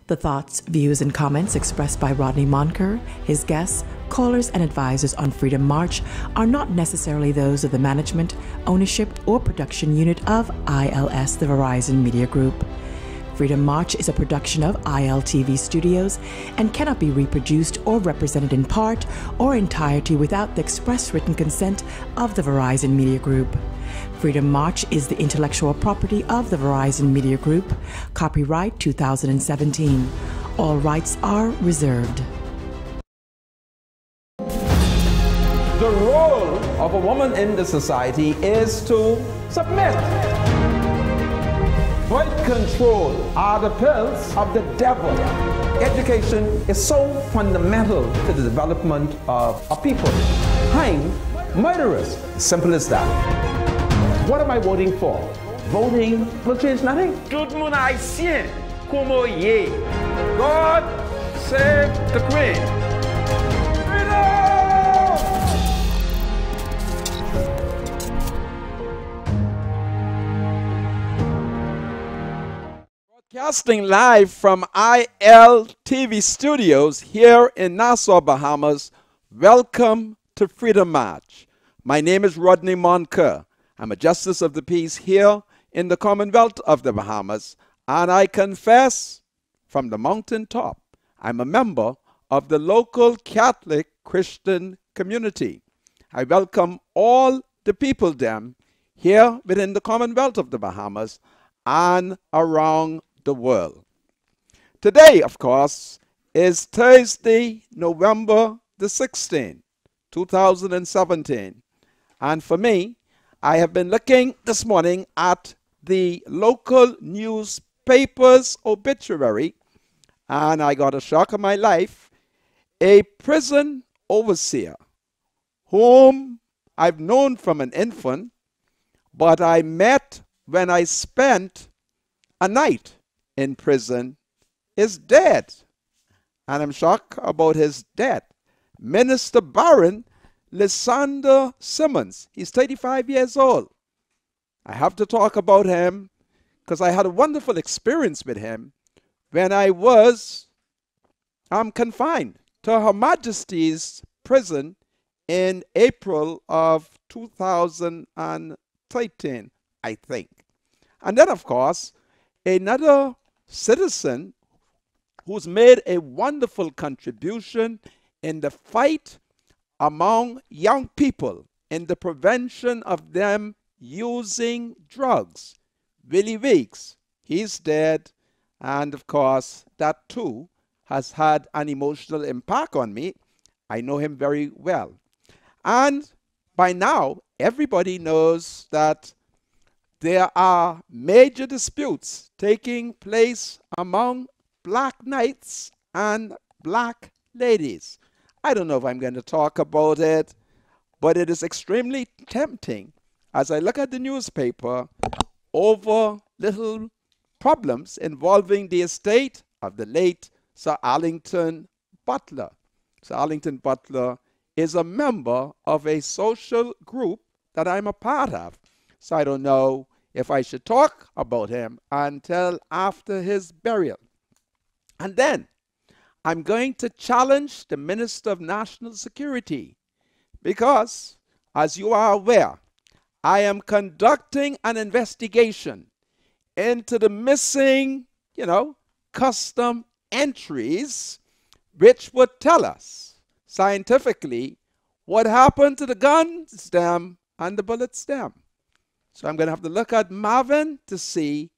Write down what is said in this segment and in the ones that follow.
The thoughts, views, and comments expressed by Rodney Monker, his guests, callers, and advisors on Freedom March are not necessarily those of the management, ownership, or production unit of ILS, the Verizon Media Group. Freedom March is a production of ILTV Studios and cannot be reproduced or represented in part or entirety without the express written consent of the Verizon Media Group. Freedom March is the intellectual property of the Verizon Media Group. Copyright 2017. All rights are reserved. The role of a woman in the society is to submit. Birth control are the pills of the devil. Education is so fundamental to the development of a people. Hang murderers. Simple as that. What am I voting for? Voting will change nothing. Tout le monde haïtien, como ye. God save the Queen. Broadcasting live from ILTV Studios here in Nassau, Bahamas. Welcome to Freedom March. My name is Rodney Monker. I'm a Justice of the Peace here in the Commonwealth of the Bahamas, and I confess from the mountaintop, I'm a member of the local Catholic Christian community. I welcome all the people them here within the Commonwealth of the Bahamas and around the world. Today, of course, is Thursday, November the 16th, 2017, and for me, I have been looking this morning at the local newspaper's obituary, and I got a shock of my life. A prison overseer whom I've known from an infant, but I met when I spent a night in prison, is dead. And I'm shocked about his death. Minister Baron Lysander Simmons. He's 35 years old. I have to talk about him because I had a wonderful experience with him when I was confined to Her Majesty's prison in April of 2013, I think. And then, of course, another citizen who's made a wonderful contribution in the fight among young people in the prevention of them using drugs. Willie Weeks, he's dead, and of course that too has had an emotional impact on me. I know him very well. And by now, everybody knows that there are major disputes taking place among black knights and black ladies. I don't know if I'm going to talk about it, but it is extremely tempting as I look at the newspaper over little problems involving the estate of the late Sir Arlington Butler. Sir Arlington Butler is a member of a social group that I'm a part of. So I don't know if I should talk about him until after his burial. And then I'm going to challenge the Minister of National Security because, as you are aware, I am conducting an investigation into the missing, custom entries which would tell us scientifically what happened to the gun stem and the bullet stem. So I'm going to have to look at Marvin to see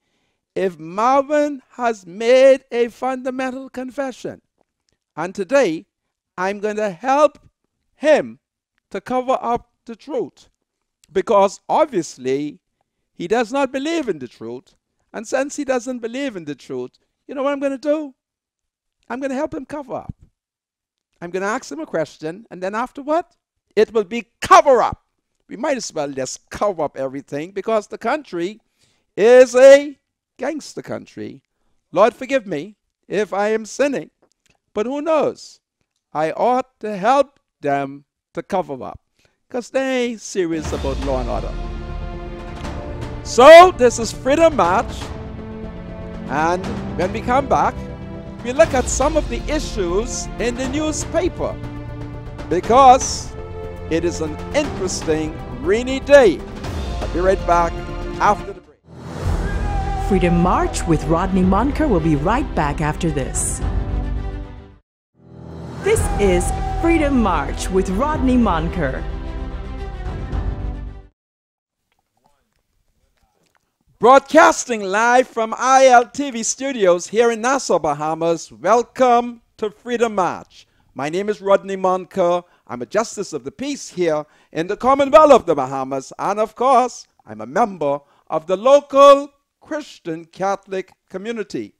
if Marvin has made a fundamental confession. And today, I'm going to help him to cover up the truth. Because obviously, he does not believe in the truth. And since he doesn't believe in the truth, you know what I'm going to do? I'm going to help him cover up. I'm going to ask him a question, and then afterward, it will be cover up. We might as well just cover up everything because the country is a gangster country. Lord, forgive me if I am sinning. But who knows? I ought to help them to cover up because they ain't serious about law and order. So this is Freedom March. And when we come back, we look at some of the issues in the newspaper, because it is an interesting rainy day. I'll be right back after the break. Freedom March with Rodney Monker will be right back after this. This is Freedom March with Rodney Monker. Broadcasting live from ILTV studios here in Nassau, Bahamas. Welcome to Freedom March. My name is Rodney Monker. I'm a Justice of the Peace here in the Commonwealth of the Bahamas. And of course, I'm a member of the local Christian Catholic community.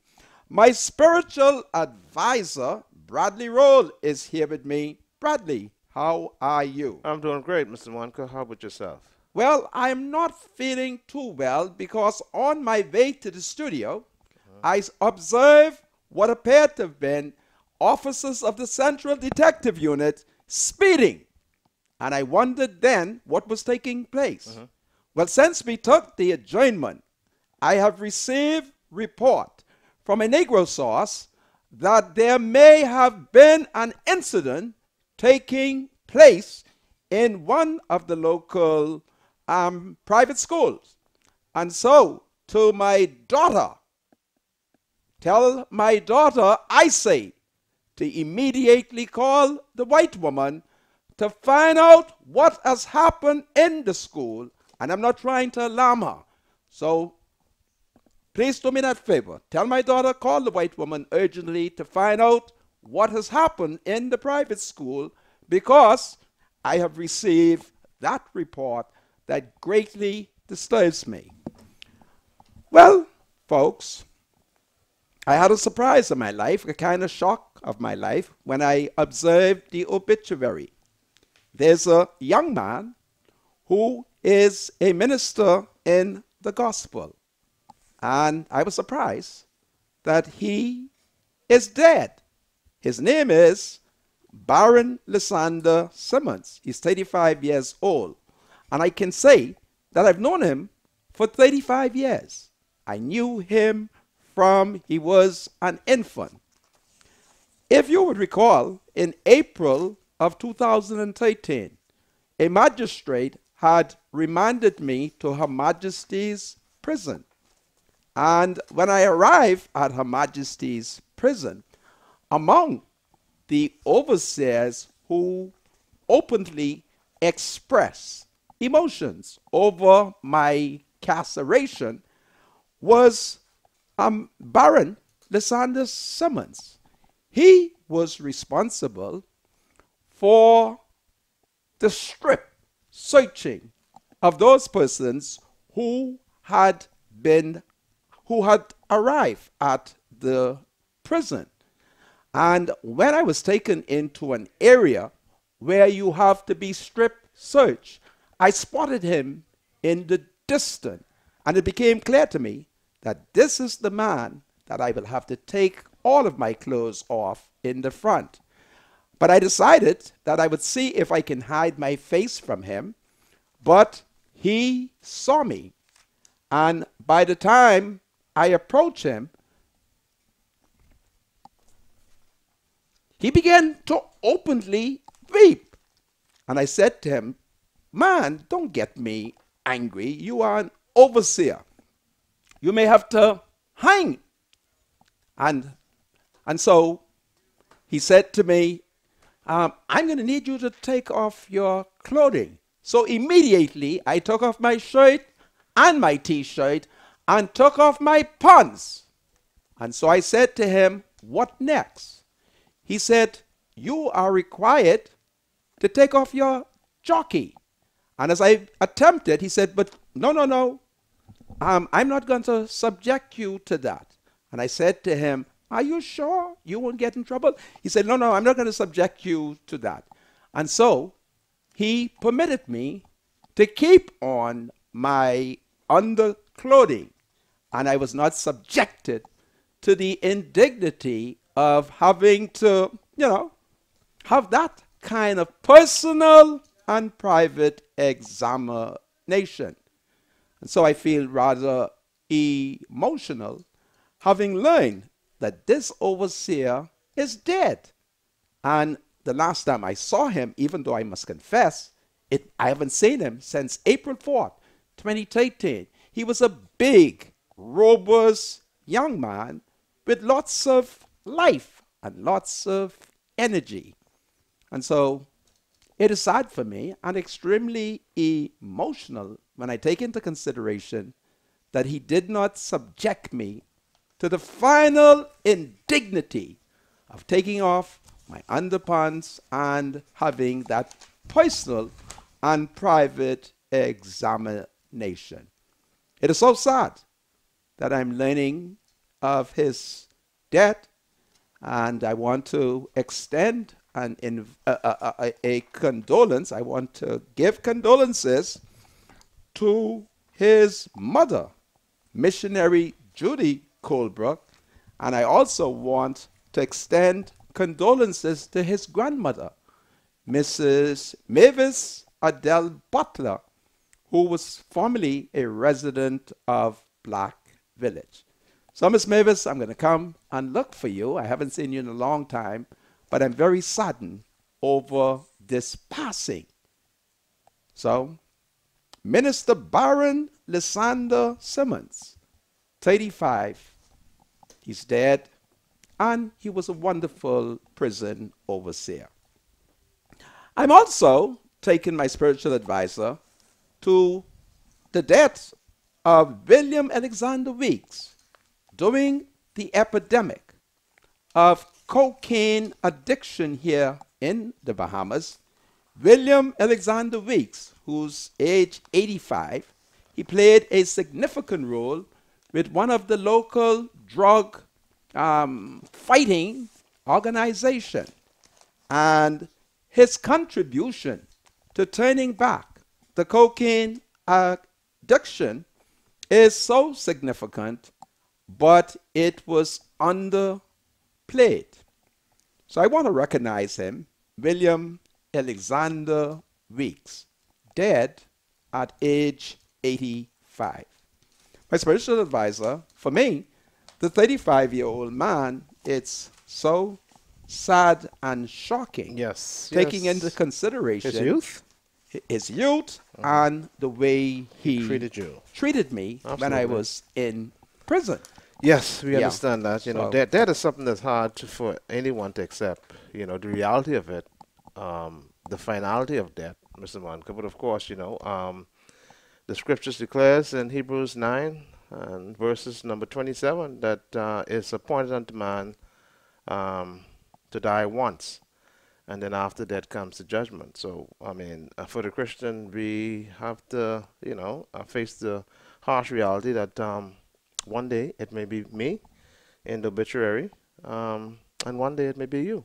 My spiritual advisor, Bradley Roll, is here with me. Bradley, how are you? I'm doing great, Mr. Monker. How about yourself? Well, I'm not feeling too well because on my way to the studio, I observed what appeared to have been officers of the Central Detective Unit speeding. And I wondered then what was taking place. Well, since we took the adjournment, I have received report from a Negro source that there may have been an incident taking place in one of the local private schools. And so, to my daughter, tell my daughter, I say, to immediately call the white woman to find out what has happened in the school. And I'm not trying to alarm her. So, please do me that favor. Tell my daughter, call the white woman urgently to find out what has happened in the private school, because I have received that report that greatly disturbs me. Well, folks, I had a surprise in my life, a kind of shock of my life, when I observed the obituary. There's a young man who is a minister in the gospel. And I was surprised that he is dead. His name is Baron Lysander Simmons. He's 35 years old. And I can say that I've known him for 35 years. I knew him from he was an infant. If you would recall, in April of 2013, a magistrate had remanded me to Her Majesty's prison. And when I arrived at Her Majesty's prison, among the overseers who openly expressed emotions over my carceration was Baron Lysander Simmons. He was responsible for the strip searching of those persons who had arrived at the prison. And when I was taken into an area where you have to be strip searched, I spotted him in the distance, and it became clear to me that this is the man that I will have to take all of my clothes off in the front. But I decided that I would see if I can hide my face from him, but he saw me. And by the time I approached him, he began to openly weep. And I said to him, "Man, don't get me angry. You are an overseer. You may have to hang." And so he said to me, "I'm going to need you to take off your clothing." So immediately I took off my shirt and my t-shirt and took off my pants. And so I said to him, "What next?" He said, "You are required to take off your jockey." And as I attempted, he said, "But no. I'm not going to subject you to that." And I said to him, "Are you sure you won't get in trouble?" He said, No, I'm not going to subject you to that." And so he permitted me to keep on my underclothing, and I was not subjected to the indignity of having to, have that kind of personal and private examination. And so I feel rather emotional, having learned that this overseer is dead. And the last time I saw him, even though I must confess, I haven't seen him since April 4th, 2013. He was a big, robust young man with lots of life and lots of energy. And so it is sad for me and extremely emotional when I take into consideration that he did not subject me to the final indignity of taking off my underpants and having that personal and private examination. It is so sad that I'm learning of his death, and I want to extend a condolence. I want to give condolences to his mother, missionary Judy Colebrook, and I also want to extend condolences to his grandmother, Mrs. Mavis Adele Butler, who was formerly a resident of Black Village. So, Miss Mavis, I'm going to come and look for you. I haven't seen you in a long time, but I'm very saddened over this passing. So, Minister Baron Lysander Simmons, 35, he's dead, and he was a wonderful prison overseer. I'm also taking my spiritual advisor to the death of William Alexander Weeks during the epidemic of cocaine addiction here in the Bahamas. William Alexander Weeks, who's age 85, he played a significant role with one of the local drug fighting organization, and his contribution to turning back the cocaine addiction is so significant, but it was underplayed. So I want to recognize him, William Alexander Weeks, dead at age 85. My spiritual advisor, for me, the 35-year-old man, it's so sad and shocking. Yes. Taking into consideration his youth and the way he treated me when I was in prison. Yes, we understand that. You know, that is something that's hard for anyone to accept. You know, the reality of it, the finality of death, Mr. Monica. But of course, you know, the scriptures declares in Hebrews 9 and verses number 27 that it's appointed unto man to die once, and then after that comes the judgment. So, I mean, for the Christian, we have to, you know, face the harsh reality that one day it may be me in the obituary, and one day it may be you.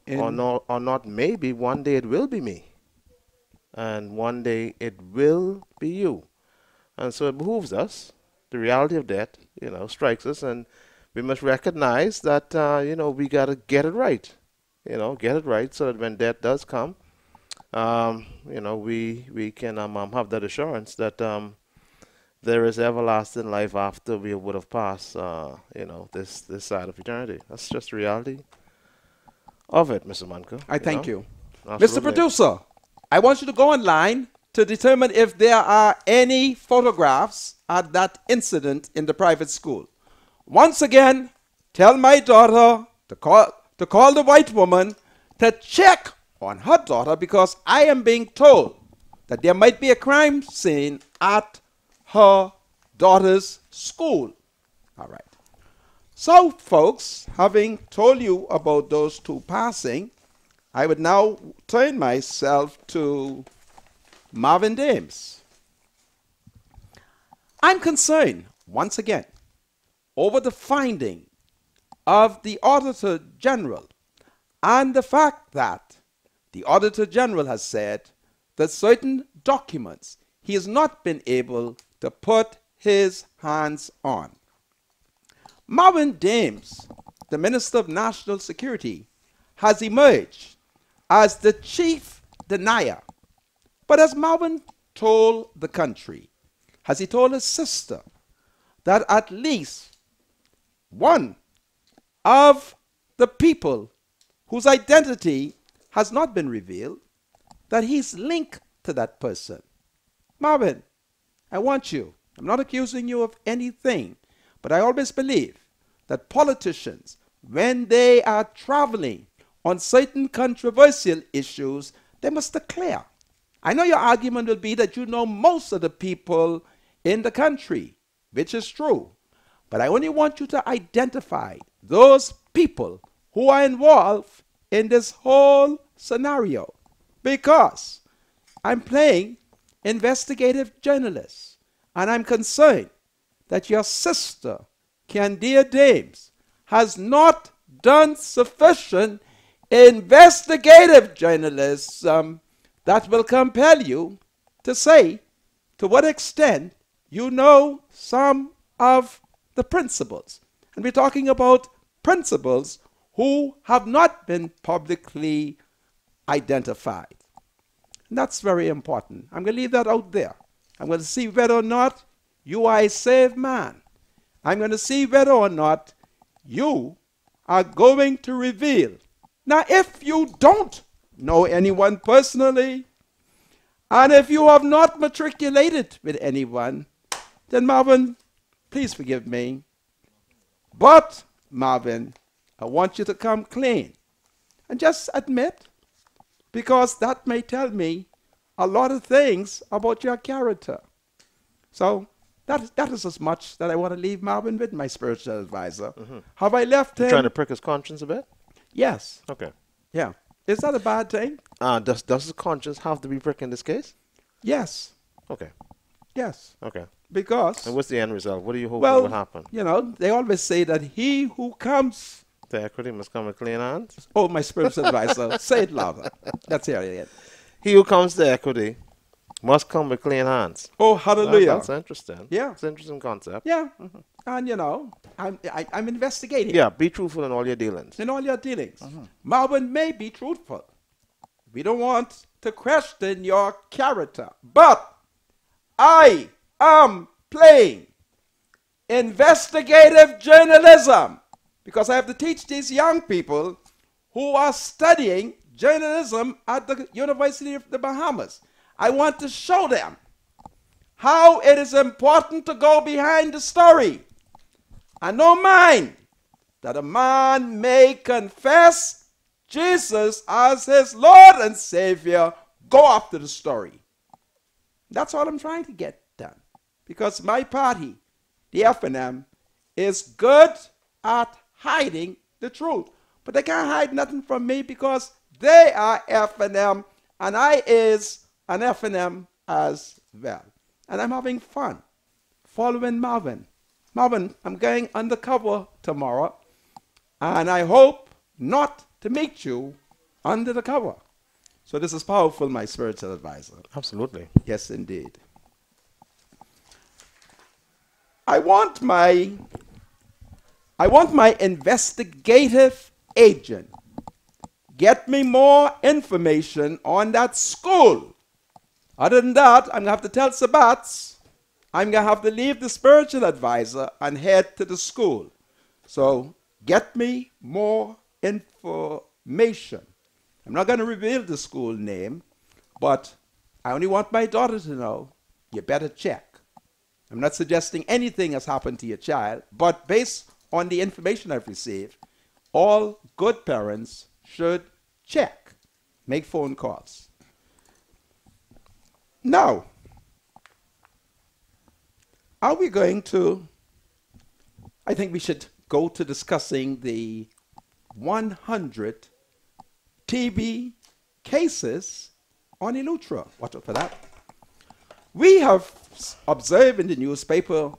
Or not maybe, one day it will be me. And one day it will be you. And so it behooves us, the reality of death, you know, strikes us, and we must recognize that, you know, we got to get it right. You know, get it right so that when death does come, you know, we can have that assurance that there is everlasting life after we would have passed, you know, this side of eternity. That's just the reality of it, Mr. Manco. I thank you. Absolutely. Mr. Producer, I want you to go online to determine if there are any photographs at that incident in the private school. Once again, tell my daughter to call the white woman to check on her daughter, because I am being told that there might be a crime scene at her daughter's school. All right. So, folks, having told you about those two passing, I would now turn myself to Marvin Dames. I'm concerned, once again, over the finding of the Auditor General and the fact that the Auditor General has said that certain documents he has not been able to put his hands on. Marvin Dames, the Minister of National Security, has emerged as the chief denier. But as Marvin told the country, has he told his sister, that at least one of the people whose identity has not been revealed, that he's linked to that person. Marvin, I want you, I'm not accusing you of anything, but I always believe that politicians, when they are traveling on certain controversial issues, they must declare. I know your argument will be that you know most of the people in the country, which is true, but I only want you to identify those people who are involved in this whole scenario, because I'm playing investigative journalist, and I'm concerned that your sister, Candia Dames, has not done sufficient investigative journalism that will compel you to say to what extent you know some of the principles. And we're talking about principles who have not been publicly identified. And that's very important. I'm going to leave that out there. I'm going to see whether or not you are a saved man. I'm going to see whether or not you are going to reveal. Now, if you don't know anyone personally, and if you have not matriculated with anyone, then Marvin, please forgive me. But, Marvin, I want you to come clean and just admit, because that may tell me a lot of things about your character. So that is as much that I want to leave Marvin with, my spiritual advisor. Have I left him? Trying to prick his conscience a bit? Yes. Okay. Yeah. Is that a bad thing? Does his conscience have to be pricked in this case? Yes. Okay. Yes. Okay. Because, And what's the end result? What do you hope well, will happen? you know, they always say that he who comes, The equity must come with clean hands. oh, my spiritual advisor, say it louder. Let's hear it. He who comes to equity must come with clean hands. Oh, hallelujah. That's interesting. Yeah. It's an interesting concept. Yeah. And, you know, I'm investigating. Yeah, be truthful in all your dealings. In all your dealings. Marvin may be truthful. We don't want to question your character. But I am playing investigative journalism, because I have to teach these young people who are studying journalism at the University of the Bahamas. I want to show them how it is important to go behind the story. And don't mind that a man may confess Jesus as his Lord and Savior. Go after the story. That's all I'm trying to get done. Because my party, the FNM, is good at hiding the truth. But they can't hide nothing from me, because they are FNM and I is an FNM as well. And I'm having fun following Marvin. Marvin, I'm going undercover tomorrow, and I hope not to meet you under the cover. So this is powerful, my spiritual advisor. Absolutely. Yes, indeed. I want my investigative agent get me more information on that school. Other than that, I'm going to have to tell Sabbats I'm going to have to leave the spiritual advisor and head to the school. So get me more information. I'm not going to reveal the school name, but I only want my daughter to know you better check. I'm not suggesting anything has happened to your child, but based on the information I've received, all good parents should check, make phone calls. Now, are we going to, I think we should go to discussing the 100 TB cases on Eleuthera. Watch out for that. We have observed in the newspaper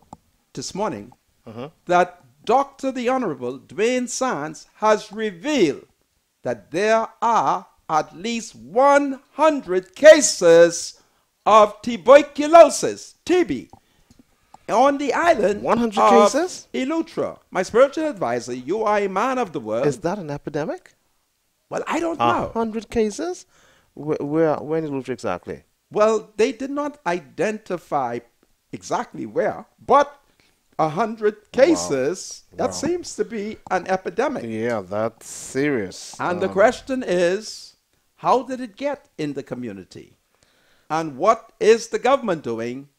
this morning that Dr. the Honorable Dwayne Sands has revealed that there are at least 100 cases of tuberculosis, TB, on the island 100 of cases? Eleuthera. My spiritual advisor, you are a man of the world. Is that an epidemic? Well, I don't know. 100 cases? Where in Eleuthera exactly? Well, they did not identify exactly where, but 100 cases. Wow. That seems to be an epidemic. Yeah, that's serious. And the question is, how did it get in the community? And what is the government doing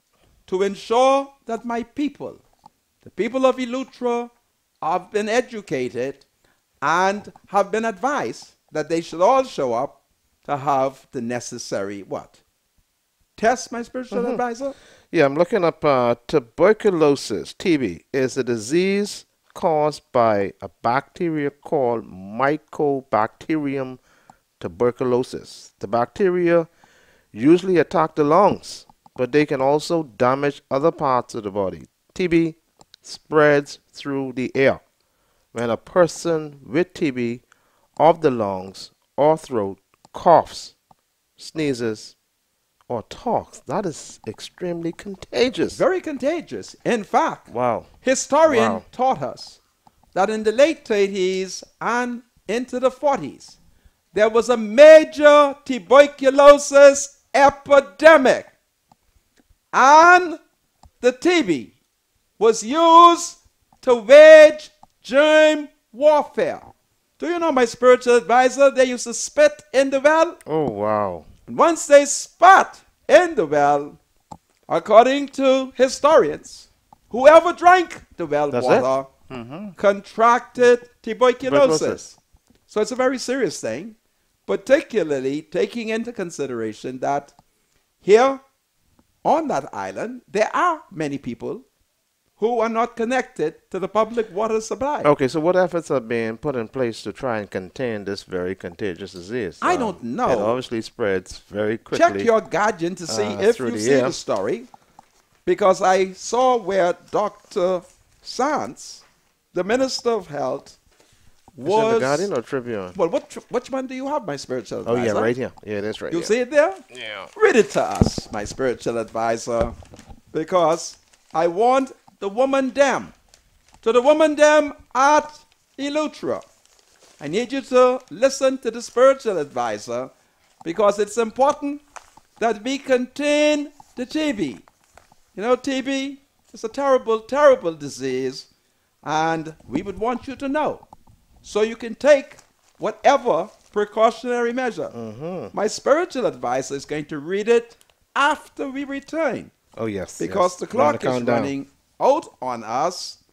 to ensure that my people, the people of Eleuthera, have been educated and have been advised that they should all show up to have the necessary what? Test, my spiritual advisor? Yeah, I'm looking up tuberculosis, TB, is a disease caused by a bacteria called Mycobacterium tuberculosis. The bacteria usually attack the lungs, but they can also damage other parts of the body. TB spreads through the air. When a person with TB of the lungs or throat coughs, sneezes, or talks, that is extremely contagious. Very contagious. In fact, Wow. historian taught us that in the late 30s and into the 40s, there was a major tuberculosis epidemic. And the TB was used to wage germ warfare. Do you know, my spiritual advisor, they used to spit in the well? Oh, wow. And once they spat in the well, according to historians, whoever drank the well That's water contracted tuberculosis. So it's a very serious thing, particularly taking into consideration that here on that island, there are many people who are not connected to the public water supply. Okay, so what efforts are being put in place to try and contain this very contagious disease? I don't know. It obviously spreads very quickly. Check your Guardian to see if you see the story, because I saw where Dr. Sands, the Minister of Health, was... Is it the Guardian or Tribune? Well, which one do you have, my spiritual advisor? Oh, yeah, right here. Yeah, that's right. You see it there? Yeah. Read it to us, my spiritual advisor, because I want the woman them, to the woman them at Eleuthera. I need you to listen to the spiritual advisor, because it's important that we contain the TB. You know, TB is a terrible, terrible disease, and we would want you to know, so you can take whatever precautionary measure. My spiritual advisor is going to read it after we return. Oh, yes. Because yes. the clock is running out on us,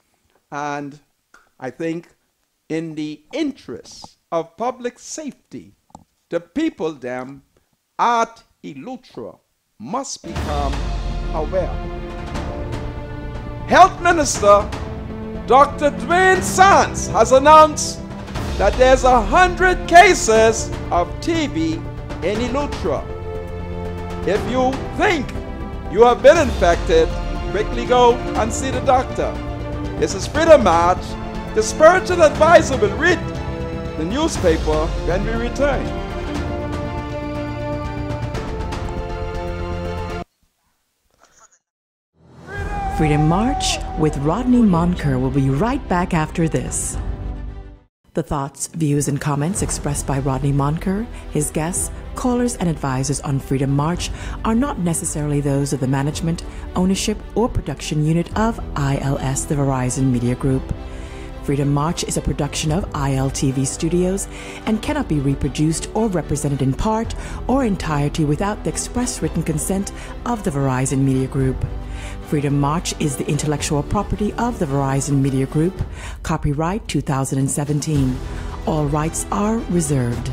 and I think in the interest of public safety, the people them at Eleuthera must become aware. Health Minister Dr. Dwayne Sands has announced that there's 100 cases of TB in Eleuthera. If you think you have been infected, quickly go and see the doctor. This is Freedom March. The spiritual advisor will read the newspaper when we return. Freedom March with Rodney Monker will be right back after this. The thoughts, views, and comments expressed by Rodney Monker, his guests, callers, and advisors on Freedom March are not necessarily those of the management, ownership, or production unit of ILS, the Verizon Media Group. Freedom March is a production of ILTV Studios and cannot be reproduced or represented in part or entirety without the express written consent of the Verizon Media Group. Freedom March is the intellectual property of the Verizon Media Group. Copyright 2017. All rights are reserved.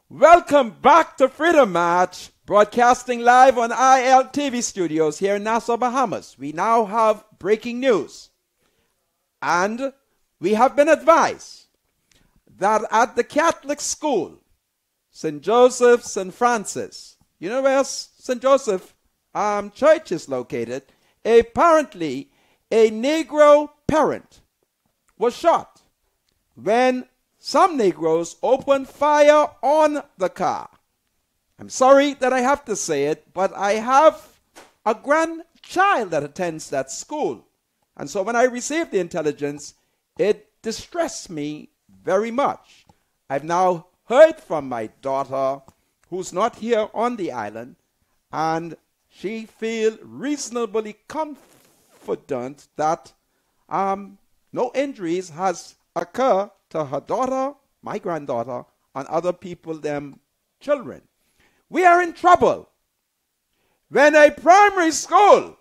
Welcome back to Freedom March, broadcasting live on ILTV Studios here in Nassau, Bahamas. We now have breaking news. And we have been advised that at the Catholic school, St. Joseph, St. Francis, you know where St. Joseph Church is located, apparently a Negro parent was shot when some Negroes opened fire on the car. I'm sorry that I have to say it, but I have a grandchild that attends that school. And so when I received the intelligence, it distressed me very much. I've now heard from my daughter, who's not here on the island, and she feel reasonably confident that no injuries has occurred to her daughter, my granddaughter, and other people, them children. We are in trouble when a primary school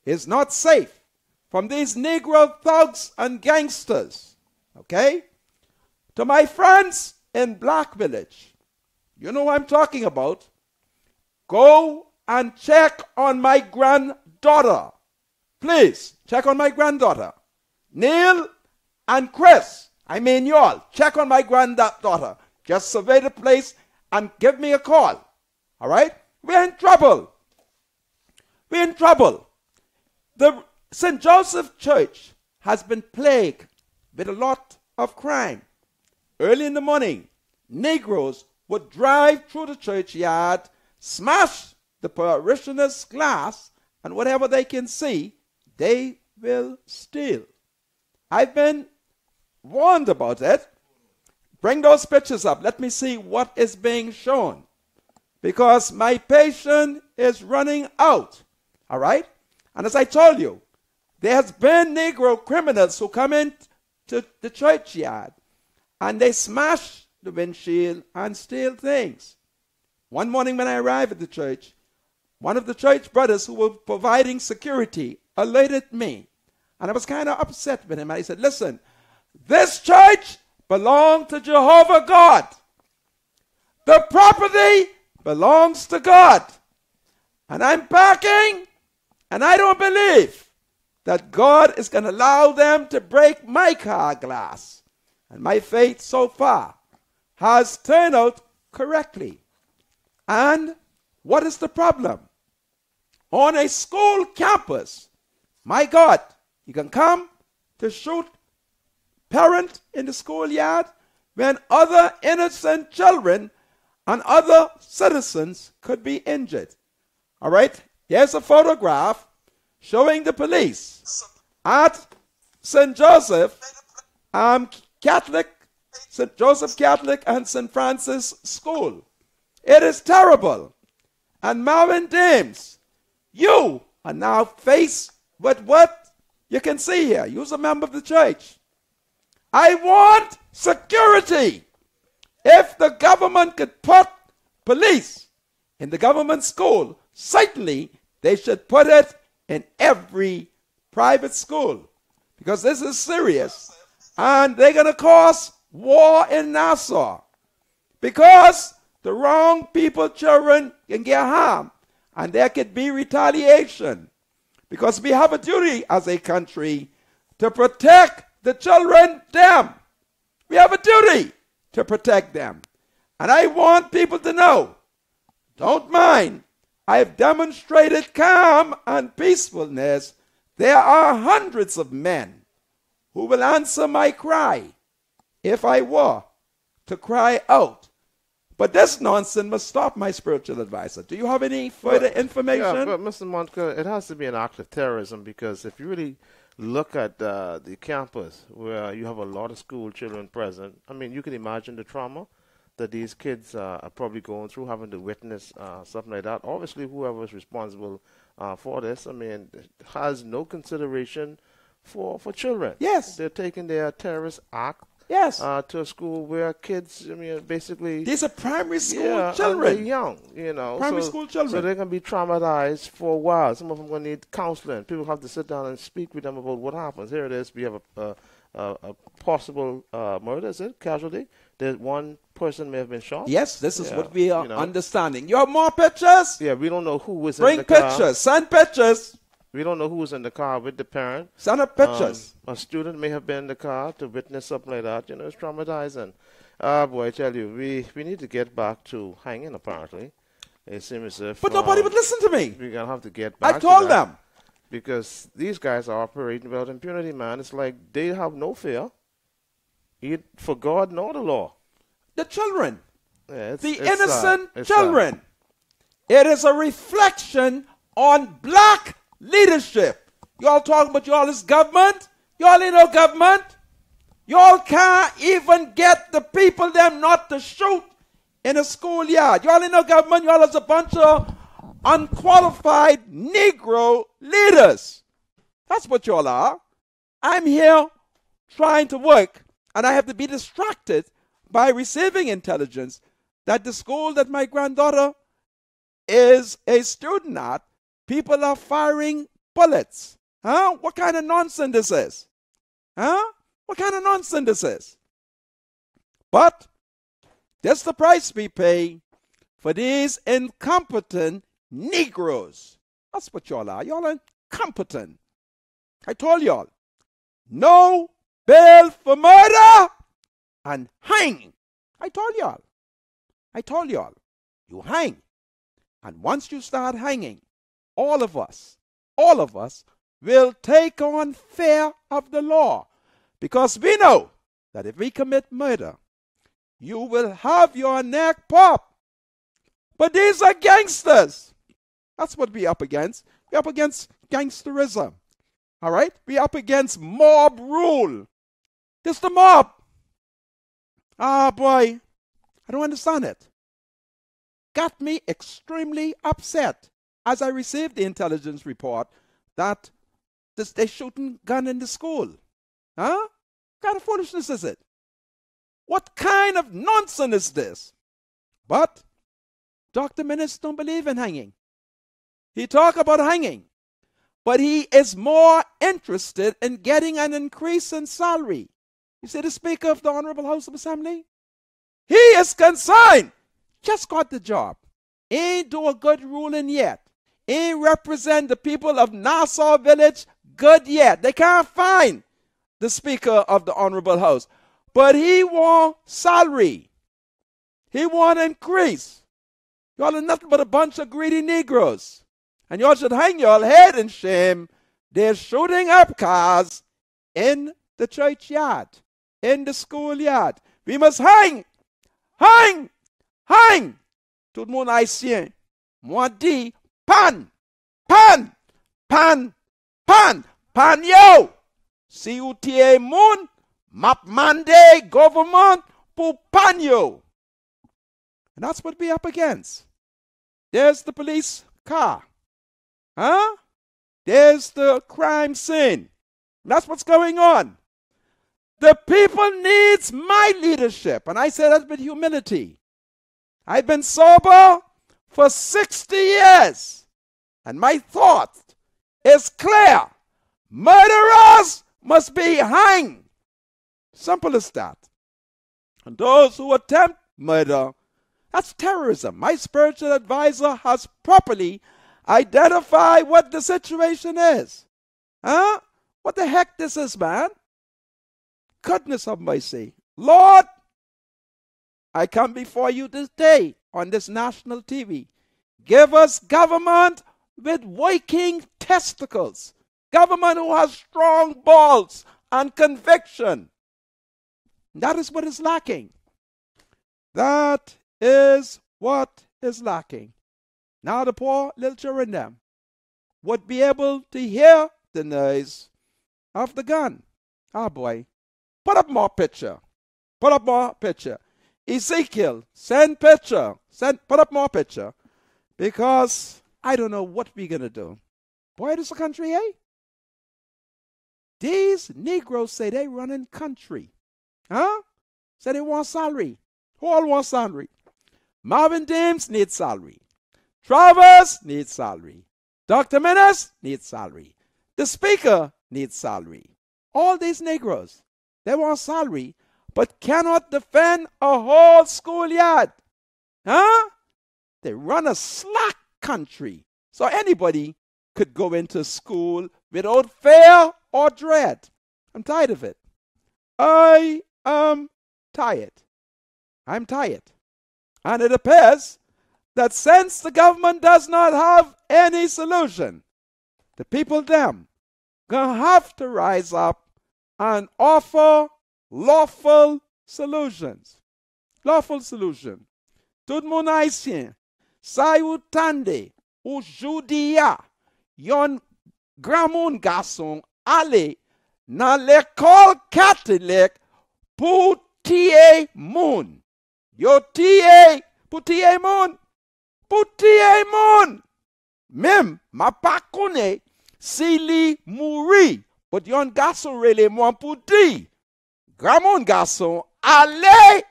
is not safe from these Negro thugs and gangsters. Okay? To my friends in Black Village, you know what I'm talking about. Go and check on my granddaughter. Please, check on my granddaughter. Neil and Chris, I mean y'all, check on my granddaughter. Just survey the place and give me a call. All right? We're in trouble. We're in trouble. The St. Joseph Church has been plagued with a lot of crime. Early in the morning, Negroes would drive through the churchyard, smash the parishioners' glass, and whatever they can see, they will steal. I've been warned about it. Bring those pictures up. Let me see what is being shown. Because my patience is running out. All right? And as I told you, there has been Negro criminals who come into the churchyard and they smash the windshield and steal things. One morning when I arrived at the church, one of the church brothers who were providing security alerted me. And I was kind of upset with him. I said, listen, this church belongs to Jehovah God. The property belongs to God. And I'm backing, and I don't believe that God is going to allow them to break my car glass. And my faith so far has turned out correctly. And what is the problem? On a school campus, my God, you can come to shoot parent in the schoolyard when other innocent children and other citizens could be injured. All right, here's a photograph showing the police at St. Joseph Catholic, St. Joseph Catholic and St. Francis School. It is terrible. And Marvin Dames, you are now faced with what you can see here. You're a member of the church. I want security. If the government could put police in the government school, certainly they should put it in every private school. Because this is serious. And they're going to cause war in Nassau. Because the wrong people, children, can get harmed. And there could be retaliation. Because we have a duty as a country to protect the children, them. We have a duty to protect them. And I want people to know, don't mind, I have demonstrated calm and peacefulness. There are hundreds of men who will answer my cry if I were to cry out. But this nonsense must stop, my spiritual advisor. Do you have any further information? Yeah, but Mr. Monica, it has to be an act of terrorism, because if you really look at the campus where you have a lot of school children present, I mean, you can imagine the trauma that these kids are probably going through, having to witness something like that. Obviously, whoever is responsible for this, I mean, has no consideration for children. Yes. They're taking their terrorist act to a school where kids, I mean, basically... These are primary school children. They're young, you know. Primary school children. So they're going to be traumatized for a while. Some of them going to need counseling. People have to sit down and speak with them about what happens. Here it is. We have a possible murder, is it? Casualty. There's one person may have been shot. Yes, this is what we are understanding. You have more pictures? Yeah, we don't know who was in the car. Bring pictures. Send pictures. We don't know who was in the car with the parent. Send up pictures. A student may have been in the car to witness something like that. You know, it's traumatizing. Boy, I tell you, we need to get back to hanging, apparently. It seems as if... But nobody would listen to me. We're going to have to get back I told them. Because these guys are operating without impunity, man. It's like they have no fear. For God nor the law. The children. Yeah, the innocent children. It is a reflection on black leadership. Y'all talking about y'all is government? Y'all ain't no government. Y'all can't even get the people them not to shoot in a schoolyard. Y'all ain't no government. Y'all is a bunch of unqualified Negro leaders. That's what y'all are. I'm here trying to work, and I have to be distracted by receiving intelligence that the school that my granddaughter is a student at, people are firing bullets. Huh? What kind of nonsense this is? Huh? What kind of nonsense this is? But that's the price we pay for these incompetent Negroes. That's what y'all are. Y'all are incompetent. I told y'all, no bail for murder and hang. I told y'all, you hang. And once you start hanging, all of us will take on fear of the law. Because we know that if we commit murder, you will have your neck popped. But these are gangsters. That's what we're up against. We're up against gangsterism. All right? We're up against mob rule. This is the mob. Ah, boy. I don't understand it. Got me extremely upset as I received the intelligence report that they're shooting gun in the school. Huh? What kind of foolishness is it? What kind of nonsense is this? But Dr. Minnis don't believe in hanging. He talk about hanging, but he is more interested in getting an increase in salary. You see the Speaker of the Honorable House of Assembly? He is concerned. Just got the job. Ain't do a good ruling yet. Ain't represent the people of Nassau Village good yet. They can't find the Speaker of the Honorable House. But he want salary. He want increase. Y'all are nothing but a bunch of greedy Negroes. And y'all should hang y'all head in shame. They're shooting up cars in the churchyard, in the schoolyard. We must hang, hang, hang. Tout le monde haïtien. Moi dit, pan, pan, pan, pan, pan yo. Si ou tiye moun, map mande government pou pan yo. And that's what we're up against. There's the police car. Huh? There's the crime scene. That's what's going on. The people needs my leadership. And I say that with humility. I've been sober for 60 years. And my thought is clear. Murderers must be hanged. Simple as that. And those who attempt murder, that's terrorism. My spiritual advisor has properly identified what the situation is. Huh? What the heck this is, man? Goodness of mercy. Lord, I come before you this day on this national TV. Give us government with working testicles. Government who has strong balls and conviction. That is what is lacking. That is what is lacking. Now the poor little children them would be able to hear the noise of the gun. Ah, boy. Put up more picture. Put up more picture. Ezekiel, send picture. Put up more picture. Because I don't know what we're going to do. Boy, this is a country, eh? These Negroes say they running country. Huh? Say they want salary. Who all want salary? Marvin Dames needs salary. Travers needs salary. Dr. Minnis needs salary. The Speaker needs salary. All these Negroes, they want salary, but cannot defend a whole schoolyard. Huh? They run a slack country. So anybody could go into school without fear or dread. I'm tired of it. I am tired. I'm tired. And it appears that since the government does not have any solution, the people them gonna have to rise up and offer lawful solutions. Lawful solution. Tout mon haïtien, sa ou tande ou joudia, yon grand moun garçon ale nan l'école catholique pou tiye moun. Yo tiye pou tiye moun. Pou tiye moun. Même, ma pa kone, si li mouri, but yon garçon rele moi pour di, Gramon garçon, ale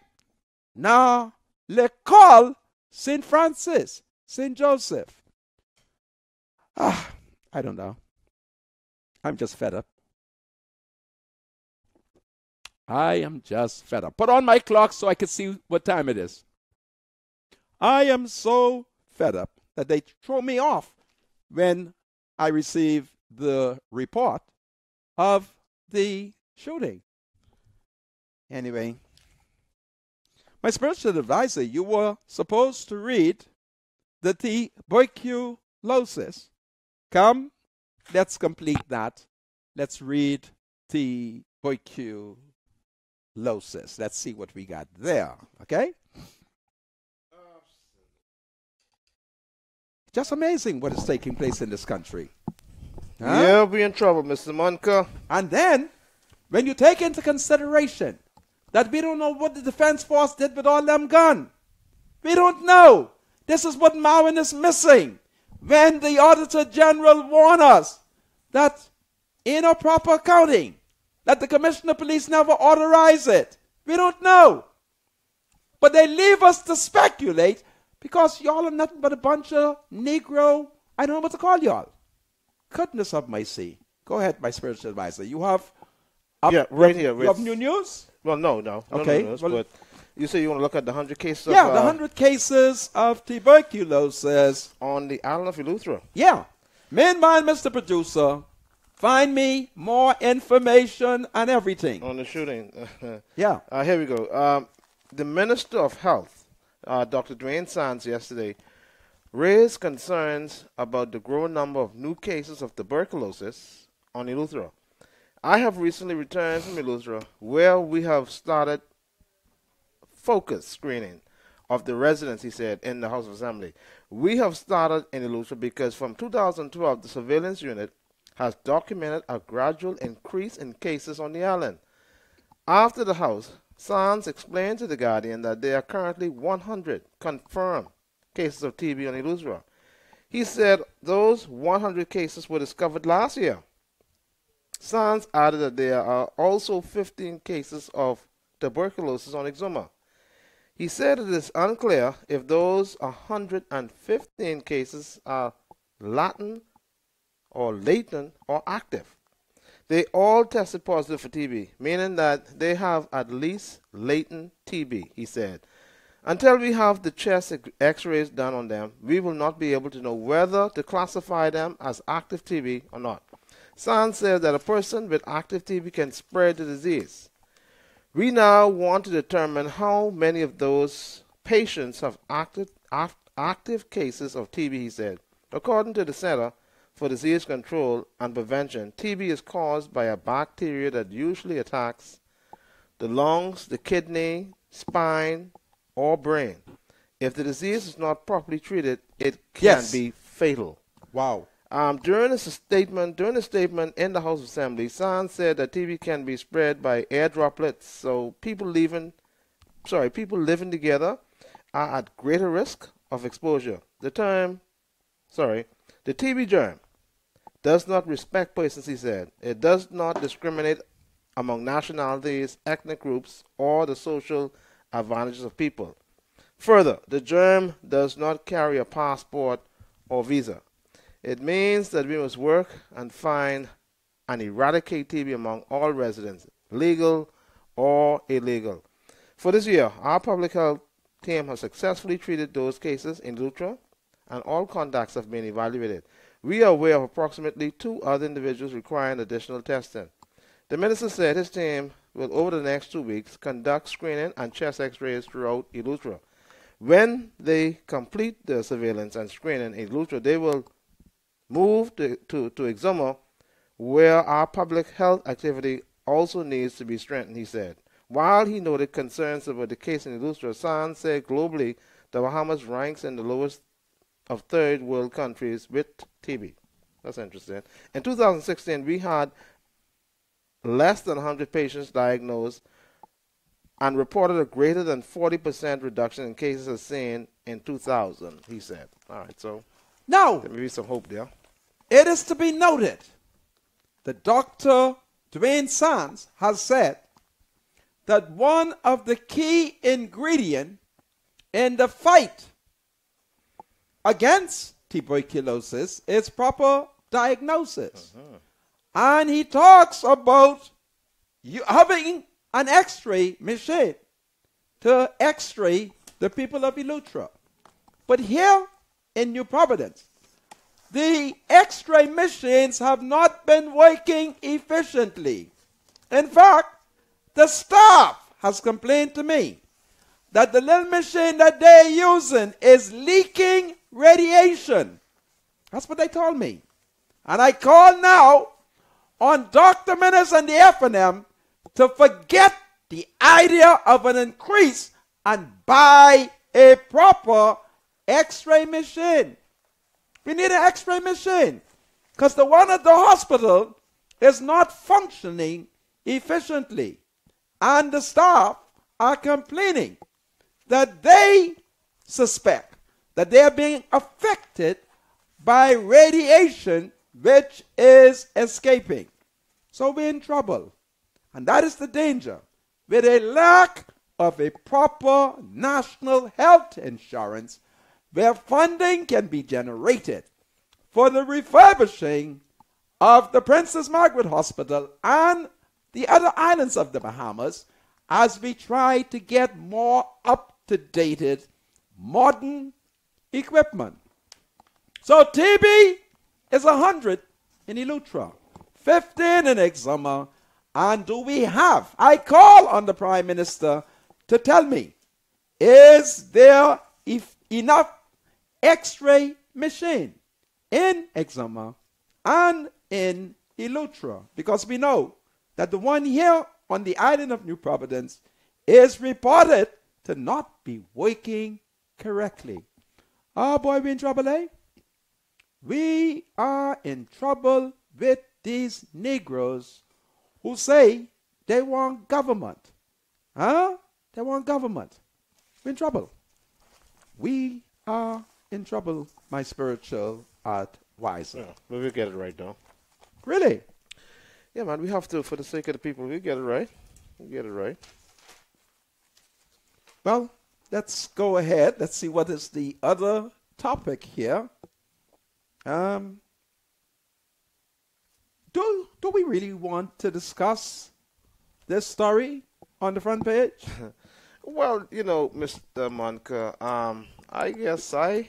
na l'école St. Francis, St. Joseph. I don't know. I'm just fed up. I am just fed up. Put on my clock so I can see what time it is. I am so fed up that they throw me off when I receive the report of the shooting. Anyway, my spiritual advisor, you were supposed to read the tuberculosis. Come, let's complete that. Let's read tuberculosis. Let's see what we got there, okay? Just amazing what is taking place in this country. Huh? Yeah, we're in trouble, Mr. Monka. And then, when you take into consideration that we don't know what the Defense Force did with all them guns, we don't know. This is what Marvin is missing. When the Auditor General warned us that in a proper accounting, that the Commissioner of Police never authorized it. We don't know. But they leave us to speculate because y'all are nothing but a bunch of Negro, I don't know what to call y'all. Goodness of mercy. Go ahead, my spiritual advisor. You have... right here. You have new news? Well, no. Okay. No news, but you say you want to look at the 100 cases the 100 cases of tuberculosis. On the island of Eleuthera. Yeah. Meanwhile, Mr. Producer, find me more information and everything. On the shooting. Yeah. Here we go. The Minister of Health, Dr. Dwayne Sands, yesterday raised concerns about the growing number of new cases of tuberculosis on Eleuthera. I have recently returned from Eleuthera, where we have started focus screening of the residents, he said, in the House of Assembly. We have started in Eleuthera because from 2012, the surveillance unit has documented a gradual increase in cases on the island. After the House, Sands explained to The Guardian that there are currently 100 confirmed cases of TB on Eleuthera. He said those 100 cases were discovered last year. Sands added that there are also 15 cases of tuberculosis on Exuma. He said it is unclear if those 115 cases are latent or latent or active. They all tested positive for TB, meaning that they have at least latent TB, he said. Until we have the chest x-rays done on them, we will not be able to know whether to classify them as active TB or not. Sands said that a person with active TB can spread the disease. We now want to determine how many of those patients have active cases of TB, he said. According to the Center for Disease Control and Prevention, TB is caused by a bacteria that usually attacks the lungs, the kidney, spine, or brain. If the disease is not properly treated, it can be fatal. Wow. During a statement in the House of Assembly, Sands said that TB can be spread by air droplets, so people living together are at greater risk of exposure. The TB germ does not respect persons, he said. It does not discriminate among nationalities, ethnic groups, or the social advantages of people. Further, the germ does not carry a passport or visa. It means that we must work and find and eradicate TB among all residents, legal or illegal. For this year, our public health team has successfully treated those cases in Eleuthera, and all contacts have been evaluated. We are aware of approximately 2 other individuals requiring additional testing. The minister said his team will, over the next 2 weeks, conduct screening and chest x-rays throughout Eleuthera. When they complete the surveillance and screening in Eleuthera, they will move to Exuma, where our public health activity also needs to be strengthened, he said. While he noted concerns about the case in Eleuthera, Sands said globally the Bahamas ranks in the lowest of third world countries with TB. That's interesting. In 2016, we had less than 100 patients diagnosed and reported a greater than 40% reduction in cases as seen in 2000, he said. All right, so... Now, There may be some hope there. it is to be noted that Dr. Dwayne Sands has said that one of the key ingredients in the fight against tuberculosis is proper diagnosis. And he talks about you having an x-ray machine to x-ray the people of Eleuthera. But here in New Providence, the x-ray machines have not been working efficiently. In fact, the staff has complained to me that the little machine that they're using is leaking radiation. That's what they told me. And I call now on Dr. Minnis and the FNM to forget the idea of an increase and buy a proper x-ray machine. We need an x-ray machine because the one at the hospital is not functioning efficiently. And the staff are complaining that they suspect that they are being affected by radiation which is escaping. So we're in trouble. And that is the danger. With a lack of a proper national health insurance where funding can be generated for the refurbishing of the Princess Margaret Hospital and the other islands of the Bahamas as we try to get more up-to-date modern equipment. So TB is 100 in Eleuthera, 15 in Exuma, and do we have, I call on the Prime Minister to tell me, is there enough x-ray machine in Exuma and in Eleuthera? Because we know that the one here on the island of New Providence is reported to not be working correctly. Oh boy, we're in trouble, eh? We are in trouble with these Negroes who say they want government. Huh? They want government. We're in trouble. We are in trouble, my spiritual advisor. Yeah, but we'll get it right now. Really? Yeah, man, we have to, for the sake of the people, we'll get it right. We'll get it right. Well, let's go ahead. Let's see what is the other topic here. Do we really want to discuss this story on the front page? Well, you know, Mr. Monica, I guess I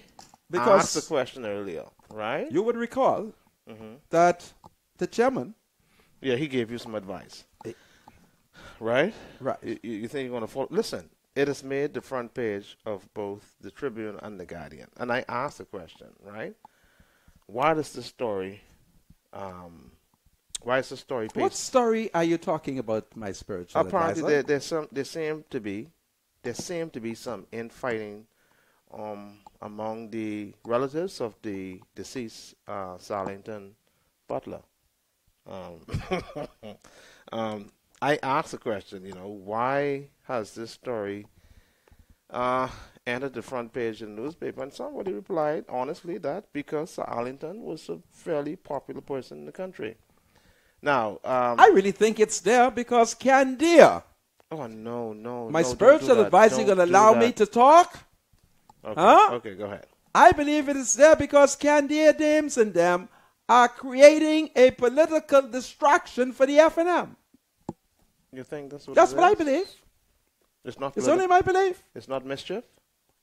Because asked the question earlier, right? you would recall that the chairman, Yeah, he gave you some advice, right? right, You think you're going to follow? Listen, it has made the front page of both the Tribune and the Guardian. And I asked the question, right? Why does the story, why is the story page? what story are you talking about, my spiritual Apparently, advisor? there seem to be some infighting among the relatives of the deceased Sarlington Butler. I asked the question, you know, why has this story entered the front page of the newspaper? And somebody replied, honestly, that because Sir Arlington was a fairly popular person in the country. Now, I really think it's there because Candia, oh, no. my no, spiritual advisor, going to allow me to talk? Okay, Huh? okay, go ahead. I believe it is there because Candia Dames and them are creating a political distraction for the FNM. You think that's what That's it what I is? believe. It's not It's only my belief. It's not mischief?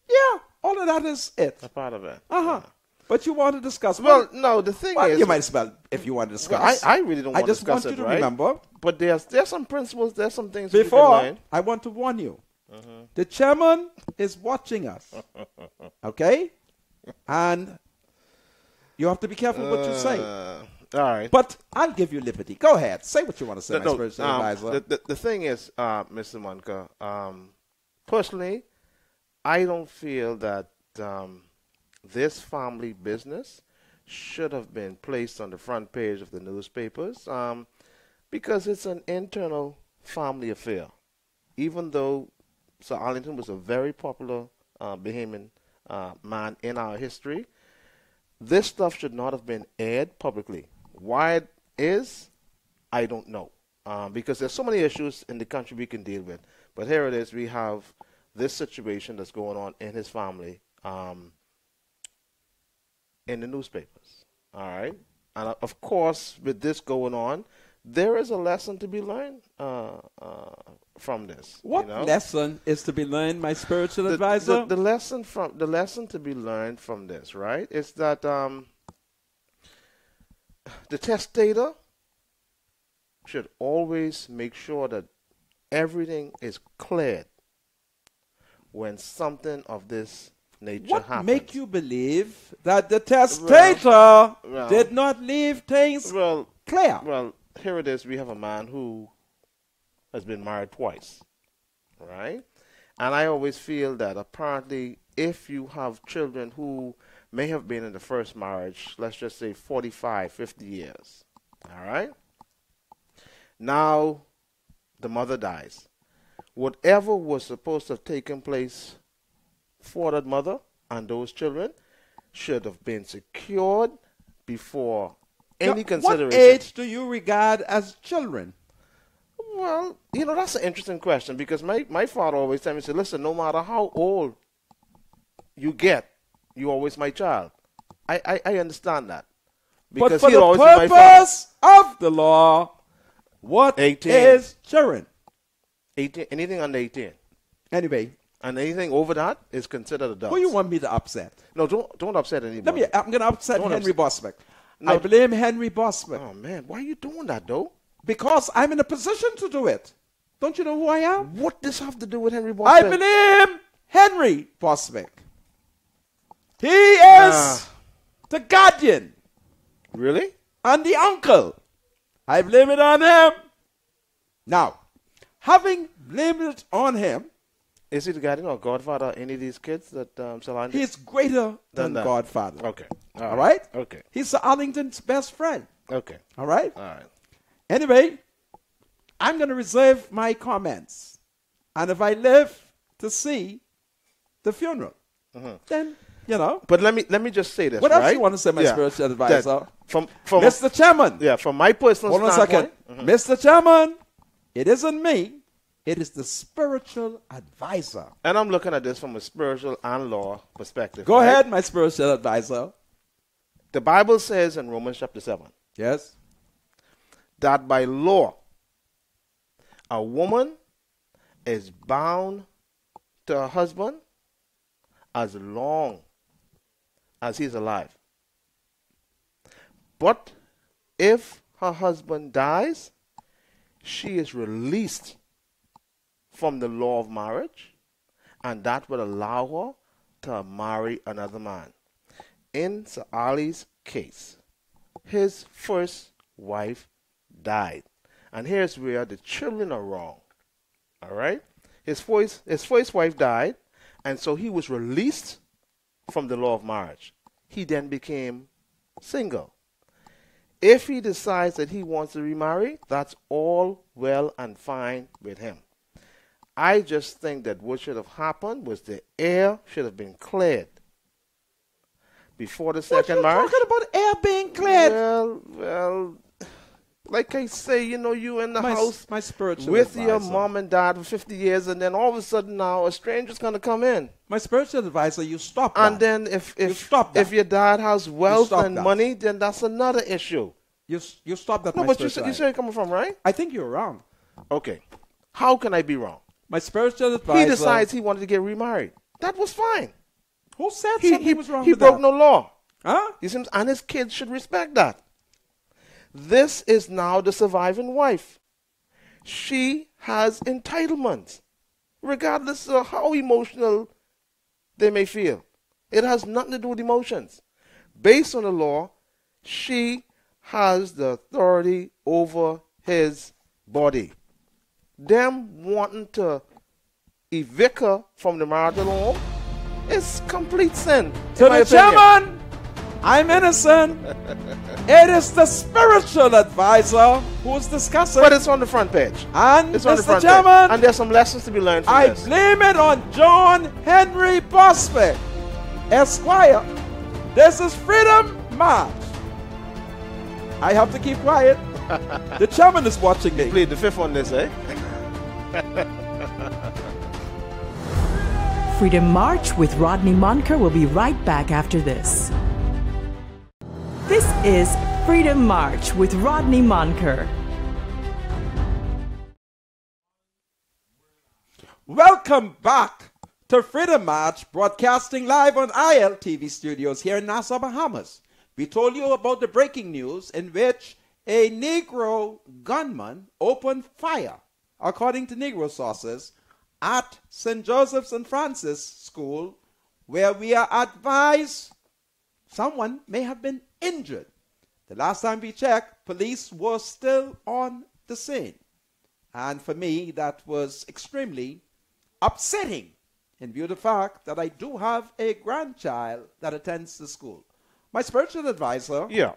Yeah, all of that is it. A part of it. Uh-huh. But you want to discuss. Well, no, the thing well, is... you might as well, if you want to discuss. Well, I really don't want to just discuss want it, you to right? remember. But there's some principles, there's some things we can Before, learn. I want to warn you. The chairman is watching us. Okay? And you have to be careful what you say. All right. But I'll give you liberty. Go ahead. Say what you want to say, my spiritual advisor. The thing is, Mr. Monica, personally, I don't feel that this family business should have been placed on the front page of the newspapers because it's an internal family affair. Even though Sir Arlington was a very popular Bahamian man in our history, this stuff should not have been aired publicly. Why it is, I don't know. Because there's so many issues in the country we can deal with. But here it is. We have this situation that's going on in his family in the newspapers. All right? And, of course, with this going on, there is a lesson to be learned from this. What lesson is to be learned, my spiritual advisor? The lesson to be learned from this, right, is that the testator should always make sure that everything is cleared when something of this nature happens. What make you believe that the testator did not leave things clear? Well, here it is. We have a man who has been married twice, right? And I always feel that apparently if you have children who may have been in the first marriage, let's just say 45, 50 years, all right? Now the mother dies. Whatever was supposed to have taken place for that mother and those children should have been secured before any consideration. What age do you regard as children? Well, that's an interesting question because my father always told me, said, listen, no matter how old you get, you're always my child. I understand that. Because but for the purpose of the law, what 18. is children? 18, anything under 18. Anyway. And anything over that is considered adults. Who you want me to upset? No, don't upset anybody. I'm going to upset Henry Bosbeck. No. I blame Henry Bosbeck. Oh, man. Why are you doing that, though? Because I'm in a position to do it. Don't you know who I am? What does have to do with Henry Bosbeck? I blame Henry Bosbeck. He is the guardian. Really? And the uncle. I blame it on him. Now, having blamed it on him, is he the guardian or godfather of any of these kids that surround him? He's greater than godfather. Okay. All right? Okay. He's Sir Arlington's best friend. Okay. All right? All right. Anyway, I'm going to reserve my comments. And if I live to see the funeral, then, But let me just say this, What else you want to say, my spiritual advisor? From Mr. Chairman. Yeah, from my personal standpoint. Hold on a second. Mr. Chairman, it isn't me. It is the spiritual advisor. And I'm looking at this from a spiritual and law perspective. Go ahead, my spiritual advisor. The Bible says in Romans chapter 7. Yes. That by law, a woman is bound to her husband as long as he's alive. But if her husband dies, she is released from the law of marriage, and that would allow her to marry another man. In Sir Ali's case, his first wife died. And here's where the children are wrong. All right? His first wife died, and so he was released from the law of marriage. He then became single. If he decides that he wants to remarry, that's all well and fine with him. I just think that what should have happened was the air should have been cleared before the second marriage. What are you talking about air being cleared? Well, like I say, you in the house my spiritual with advisor. your mom and dad for 50 years, and then all of a sudden now a stranger's going to come in. My spiritual advisor, you stop that. And then if your dad has wealth and money, then that's another issue. You stop that. No, but you said you're coming from, right? I think you're wrong. Okay. How can I be wrong? My spiritual advisor. He decides he wanted to get remarried. That was fine. Who said something was wrong with that? He broke no law. Huh? And his kids should respect that. This is now the surviving wife. She has entitlements, regardless of how emotional they may feel. It has nothing to do with emotions. Based on the law, she has the authority over his body. Them wanting to evict her from the marital home is complete sin. To the chairman, I'm innocent. It is the spiritual advisor who's discussing. But it's on the front page. And it's on the front chairman, page. And there's some lessons to be learned from this. I blame it on John Henry Bosbeck, Esquire, This is Freedom March. I have to keep quiet. The chairman is watching me. Played the fifth on this, eh? Freedom March with Rodney Monker will be right back after this. This is Freedom March with Rodney Monker. Welcome back to Freedom March, broadcasting live on ILTV studios here in Nassau, Bahamas. We told you about the breaking news in which a Negro gunman opened fire, according to Negro sources, at St. Joseph's and Francis School, where we are advised someone may have been injured. The last time we checked, police were still on the scene. And for me, that was extremely upsetting in view of the fact that I do have a grandchild that attends the school. My spiritual advisor, Yeah.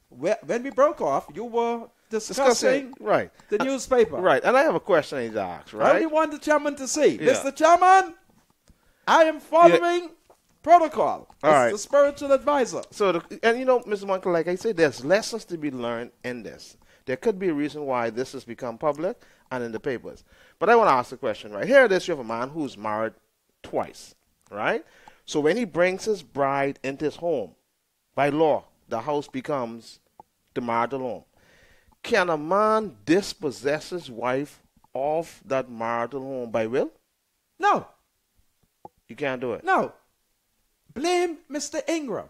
when we broke off, you were discussing right. the newspaper. Right. And I have a question I need to ask, I right? only want the chairman to see. Yeah. Mr. Chairman, I am following protocol. All As right. the spiritual advisor. So, and you know, Mr. Monk, like I said, there's lessons to be learned in this. There could be a reason why this has become public and in the papers. But I want to ask a question, right? Here it is, you have a man who's married twice, right? So when he brings his bride into his home, by law, the house becomes the marital home. Can a man dispossess his wife of that marital home by will? No, You can't do it. no. Blame Mr. Ingram.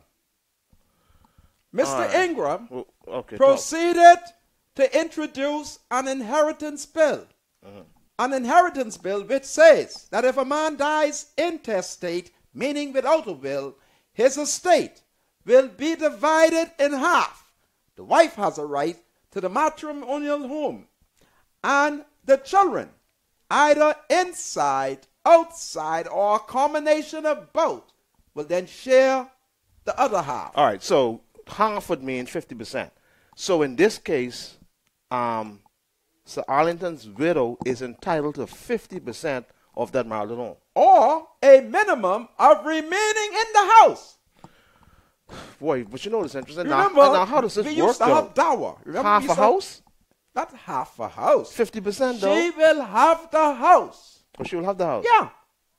Mr. All right. Ingram Well, okay. proceeded to introduce an inheritance bill. An inheritance bill which says that if a man dies intestate, meaning without a will, his estate will be divided in half. The wife has a right to the matrimonial home, and the children, either inside, outside, or a combination of both, will then share the other half. All right, so half would mean 50%. So in this case, Sir Arlington's widow is entitled to 50% of that marital home. Or a minimum of remaining in the house. Boy, but you know what's interesting? Remember, now how does this we work, used to though? have dower. Remember Half we a used to- house? Not half a house. 50% though? She will have the house. Or she will have the house? Yeah.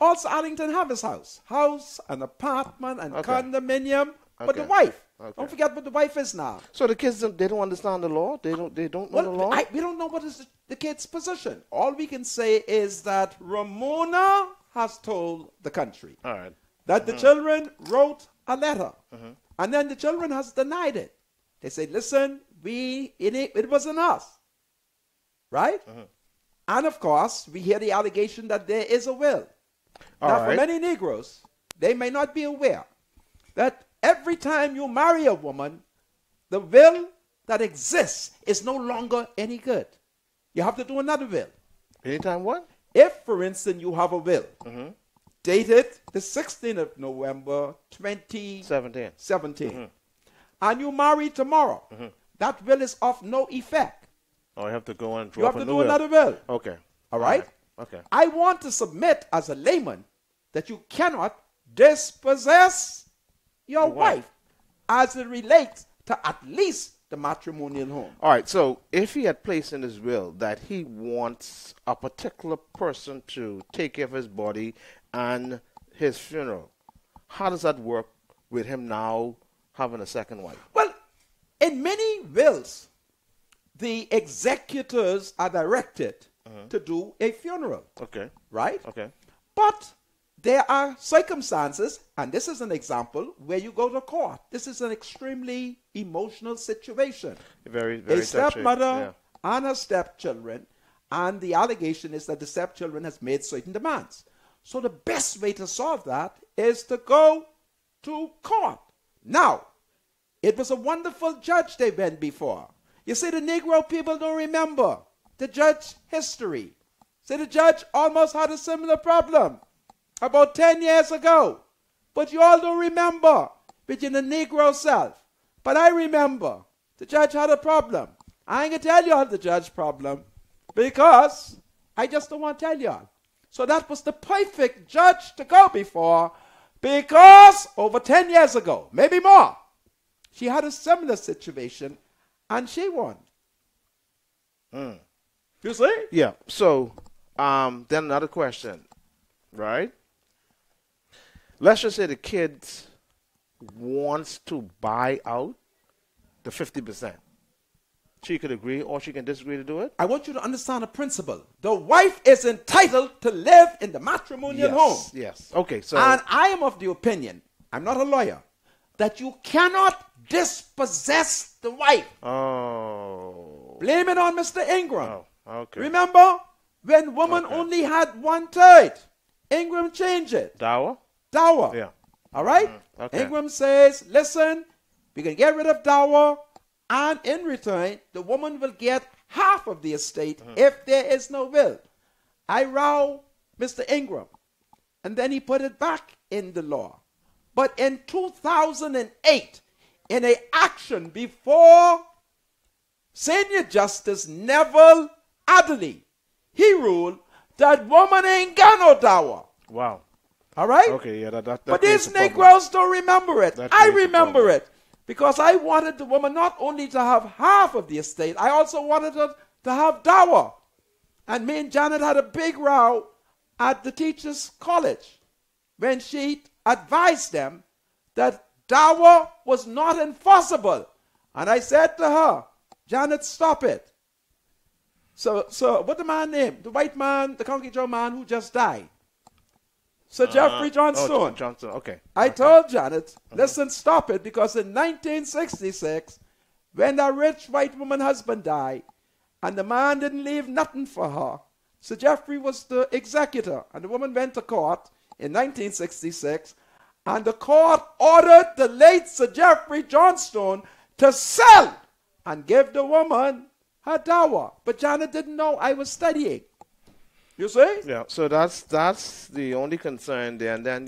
Also, Arlington have his house. House, an apartment, and Okay. condominium. But the Okay. wife. Okay. Don't forget what the wife is now. So the kids, they don't understand the law? They don't know the law? We don't know what is the kid's position. All we can say is that Ramona has told the country All right. that the children wrote a letter. And then the children has denied it. They say, listen, it wasn't us. Right? And of course, we hear the allegation that there is a will. All Now, for right. many Negroes, they may not be aware that every time you marry a woman, the will that exists is no longer any good. You have to do another will. Anytime what? If, for instance, you have a will dated the 16th of November 2017, 17. and you marry tomorrow, that will is of no effect. Oh, you have to go and You draw have up to a do new will. another will. Okay. All right? Okay. I want to submit as a layman that you cannot dispossess your wife as it relates to at least the matrimonial home. All right, so if he had placed in his will that he wants a particular person to take care of his body and his funeral, how does that work with him now having a second wife? Well, in many wills, the executors are directed to do a funeral, Okay. right? Okay. But there are circumstances, and this is an example, where you go to court. This is an extremely emotional situation. Very, very A touchy. stepmother and her stepchildren, and the allegation is that the stepchildren has made certain demands. So the best way to solve that is to go to court. Now, it was a wonderful judge they went before. You see, the Negro people don't remember the judge history. See, the judge almost had a similar problem about 10 years ago. But you all don't remember between the Negro self. But I remember the judge had a problem. I ain't going to tell you all the judge problem because I just don't want to tell you all. So that was the perfect judge to go before Because over 10 years ago, maybe more, she had a similar situation and she won. You see? Yeah. So, then another question, right? Let's just say the kid wants to buy out the 50%. She could agree or she can disagree to do it. I want you to understand a principle. The wife is entitled to live in the matrimonial home. Yes. Okay. So, And I am of the opinion, I'm not a lawyer, that you cannot dispossess the wife. oh, Blame it on Mr. Ingram. oh, okay. Remember when woman only had 1/3? Ingram changed it. Dower? Dower. Yeah. All right? okay. Ingram says, listen, we can get rid of dower, and in return, the woman will get half of the estate if there is no will. I row Mr. Ingram, and then he put it back in the law. But in 2008, in an action before Senior Justice Neville Adderley, he ruled that woman ain't got no dower. Wow. All right? Okay, yeah, that But creates these a problem. Negroes don't remember it. That I creates a remember problem. it because I wanted the woman not only to have half of the estate, I also wanted her to have dower. And me and Janet had a big row at the teachers' college when she advised them that dower was not enforceable. And I said to her, Janet, stop it. So what the man named? The white man, the Conky Joe man who just died. Sir Jeffrey Johnstone. Oh, Johnstone, okay. I told Janet, listen, stop it, because in 1966, when that rich white woman husband died, and the man didn't leave nothing for her, Sir Jeffrey was the executor, and the woman went to court in 1966, and the court ordered the late Sir Jeffrey Johnstone to sell and give the woman her dower. But Janet didn't know I was studying. You see? Yeah, so that's the only concern there. And then,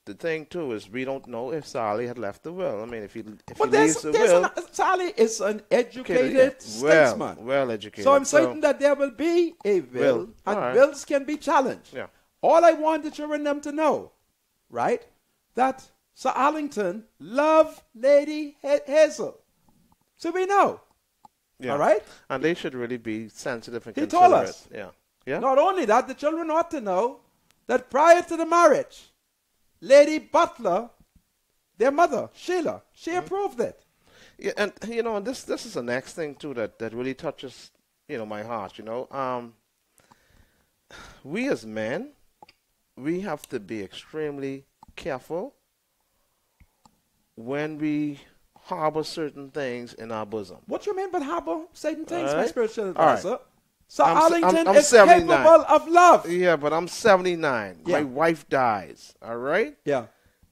the thing, too, is we don't know if Sally had left the will. I mean, if he leaves the will... Sally is an educated statesman. Well educated. So I'm certain that there will be a will, and right. wills can be challenged. Yeah. All I want the children them to know, right, that Sir Arlington loved Lady Hazel. So we know. Yeah. All right? And they should really be sensitive and He considerate. told us. Yeah. Yeah. Not only that, the children ought to know that prior to the marriage, Lady Butler, their mother, Sheila, she approved it. Yeah, and and this is the next thing too that really touches my heart. We as men, we have to be extremely careful when we harbor certain things in our bosom. What you mean by harbor certain things, All my right. spiritual All right. advisor? Sir I'm Arlington is 79. capable of love. Yeah, but I'm 79. Yeah. My wife dies. All right. Yeah.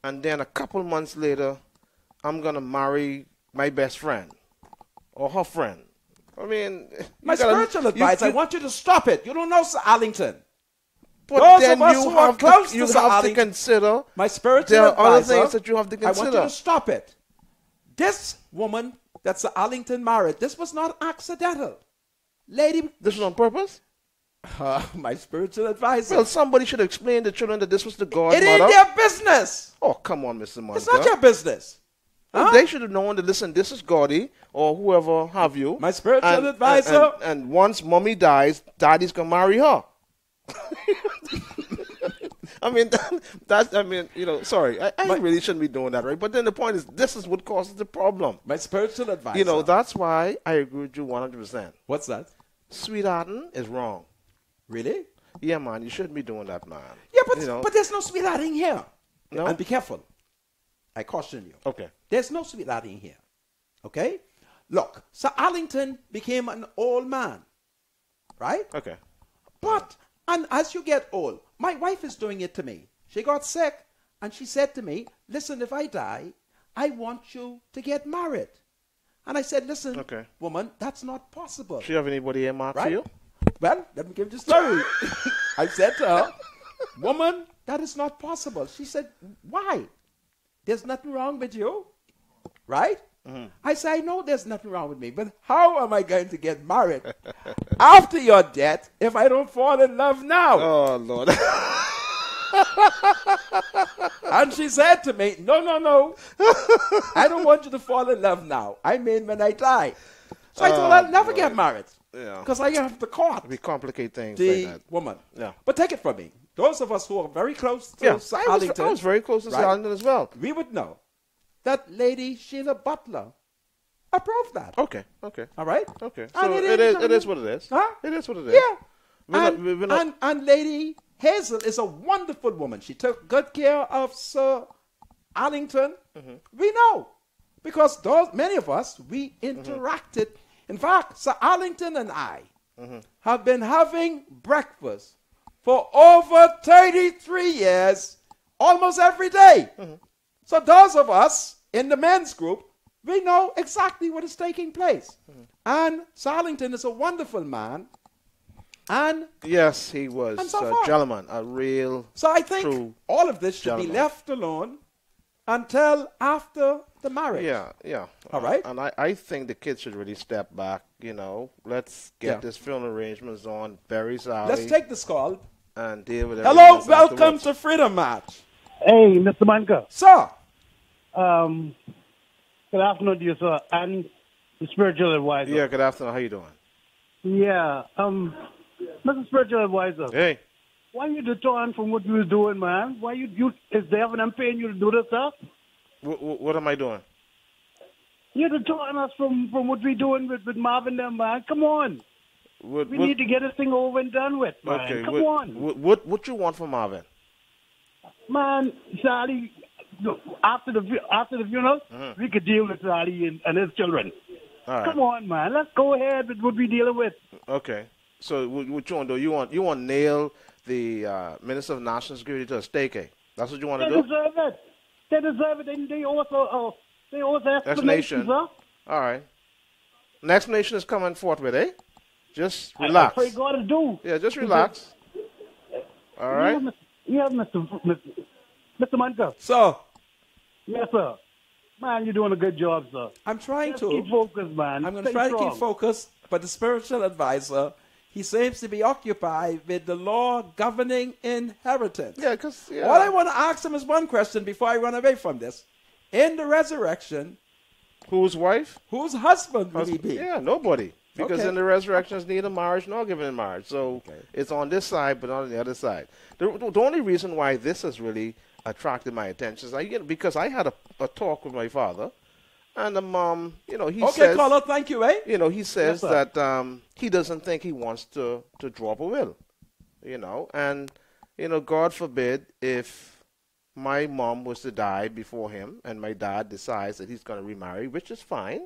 And then a couple months later, I'm gonna marry my best friend or her friend. I mean, My spiritual advisor, I want you to stop it. You don't know Sir Arlington. But Those then of us you who are have close to, you to Sir have to Arlington, consider my spiritual there are other advisor, things that you have to I want you consider. to stop it. This woman that Sir Arlington married, this was not accidental. Lady, This was on purpose? my spiritual advisor. Well, somebody should explain to children that this was the It godmother. ain't their business. Oh, come on, Mr. Monica. It's not your business. Huh? They should have known that, listen, this is Gordy or whoever have you. My spiritual advisor. And once mommy dies, daddy's going to marry her. I mean, sorry. I really shouldn't be doing that, right? But then the point is, this is what causes the problem. My spiritual advisor. That's why I agree with you 100%. What's that? Sweethearting is wrong. Really? Yeah, man, you shouldn't be doing that, man. Yeah, but there's no sweethearting here. No? And be careful. I caution you. Okay. There's no sweethearting here. Okay? Look, Sir Arlington became an old man. Right? Okay. But, and as you get old, my wife is doing it to me. She got sick, and she said to me, listen, if I die, I want you to get married. And I said, listen, Okay. woman, that's not possible. Do you have anybody earmarked for Right? you? Well, let me give you the story. I said to her, woman, that is not possible. She said, why? There's nothing wrong with you. Right? Mm-hmm. I said, I know there's nothing wrong with me, but how am I going to get married after your death if I don't fall in love now? Oh, Lord. And she said to me, no. I don't want you to fall in love now. I mean when I die. So I told her I'll never get married. Yeah. Because I have to court We complicate things the like that. woman. Yeah. But take it from me. Those of us who are very close to Yeah, Sir I Arlington, was very close to Sir right? Arlington as well. We would know that Lady Sheila Butler approved that. Okay. All right? Okay. And So it is what it is. Huh? It is what it is. Yeah. We're not- And Lady Hazel is a wonderful woman. She took good care of Sir Arlington. Mm-hmm. We know. Because many of us, we interacted. In fact, Sir Arlington and I have been having breakfast for over 33 years, almost every day. So those of us in the men's group, we know exactly what is taking place. And Sir Arlington is a wonderful man. And Yes, he was And so a forth. gentleman, a real so I think true all of this should gentleman. be left alone until after the marriage. Yeah. All right. And I think the kids should really step back, Let's get Yeah. this film arrangements on very solidly Let's take this call. and deal with Hello, everything else welcome afterwards. to Freedom March. Hey, Mr. Manka. Sir, Good afternoon to you, sir, and the spiritual advisor. Yeah, good afternoon. How you doing? Yeah. Mr. Spiritual Advisor, Hey. why you deterring from what you was doing, man? Why you is the heaven paying you to do this stuff? What am I doing? You're deterring us from what we doing with Marvin them, man. Come on. We need to get this thing over and done with, man. Okay. Come on. What you want from Marvin? Man, Sally, after the funeral, we could deal with Sally and his children. All right. Come on, man. Let's go ahead with what we dealing with. Okay. So what you want to do? You want to nail the Minister of National Security to a stake? That's what you want to They do? deserve it. They deserve it. They also explanations, huh? All right. An explanation is coming forthwith, eh? Just I relax. pray God to do. Yeah, just relax. All right. Yeah, Mr. Manka. sir, Yes, sir. Man, you're doing a good job, sir. I'm trying Just to. keep focused, man. I'm going to Stay try to strong. keep focused, but the spiritual advisor, he seems to be occupied with the law governing inheritance. Yeah, because All I want to ask him is one question before I run away from this. In the resurrection, whose wife? whose husband will he be? Yeah, nobody. Because Okay. in the resurrection is neither marriage nor giving in marriage. So it's on this side, but not on the other side. The only reason why this has really attracted my attention is because I had a talk with my father, and he Okay, says, caller, thank you, eh? he says Yes, sir. that he doesn't think he wants to drop a will, and God forbid if my mom was to die before him and my dad decides that he's going to remarry, which is fine,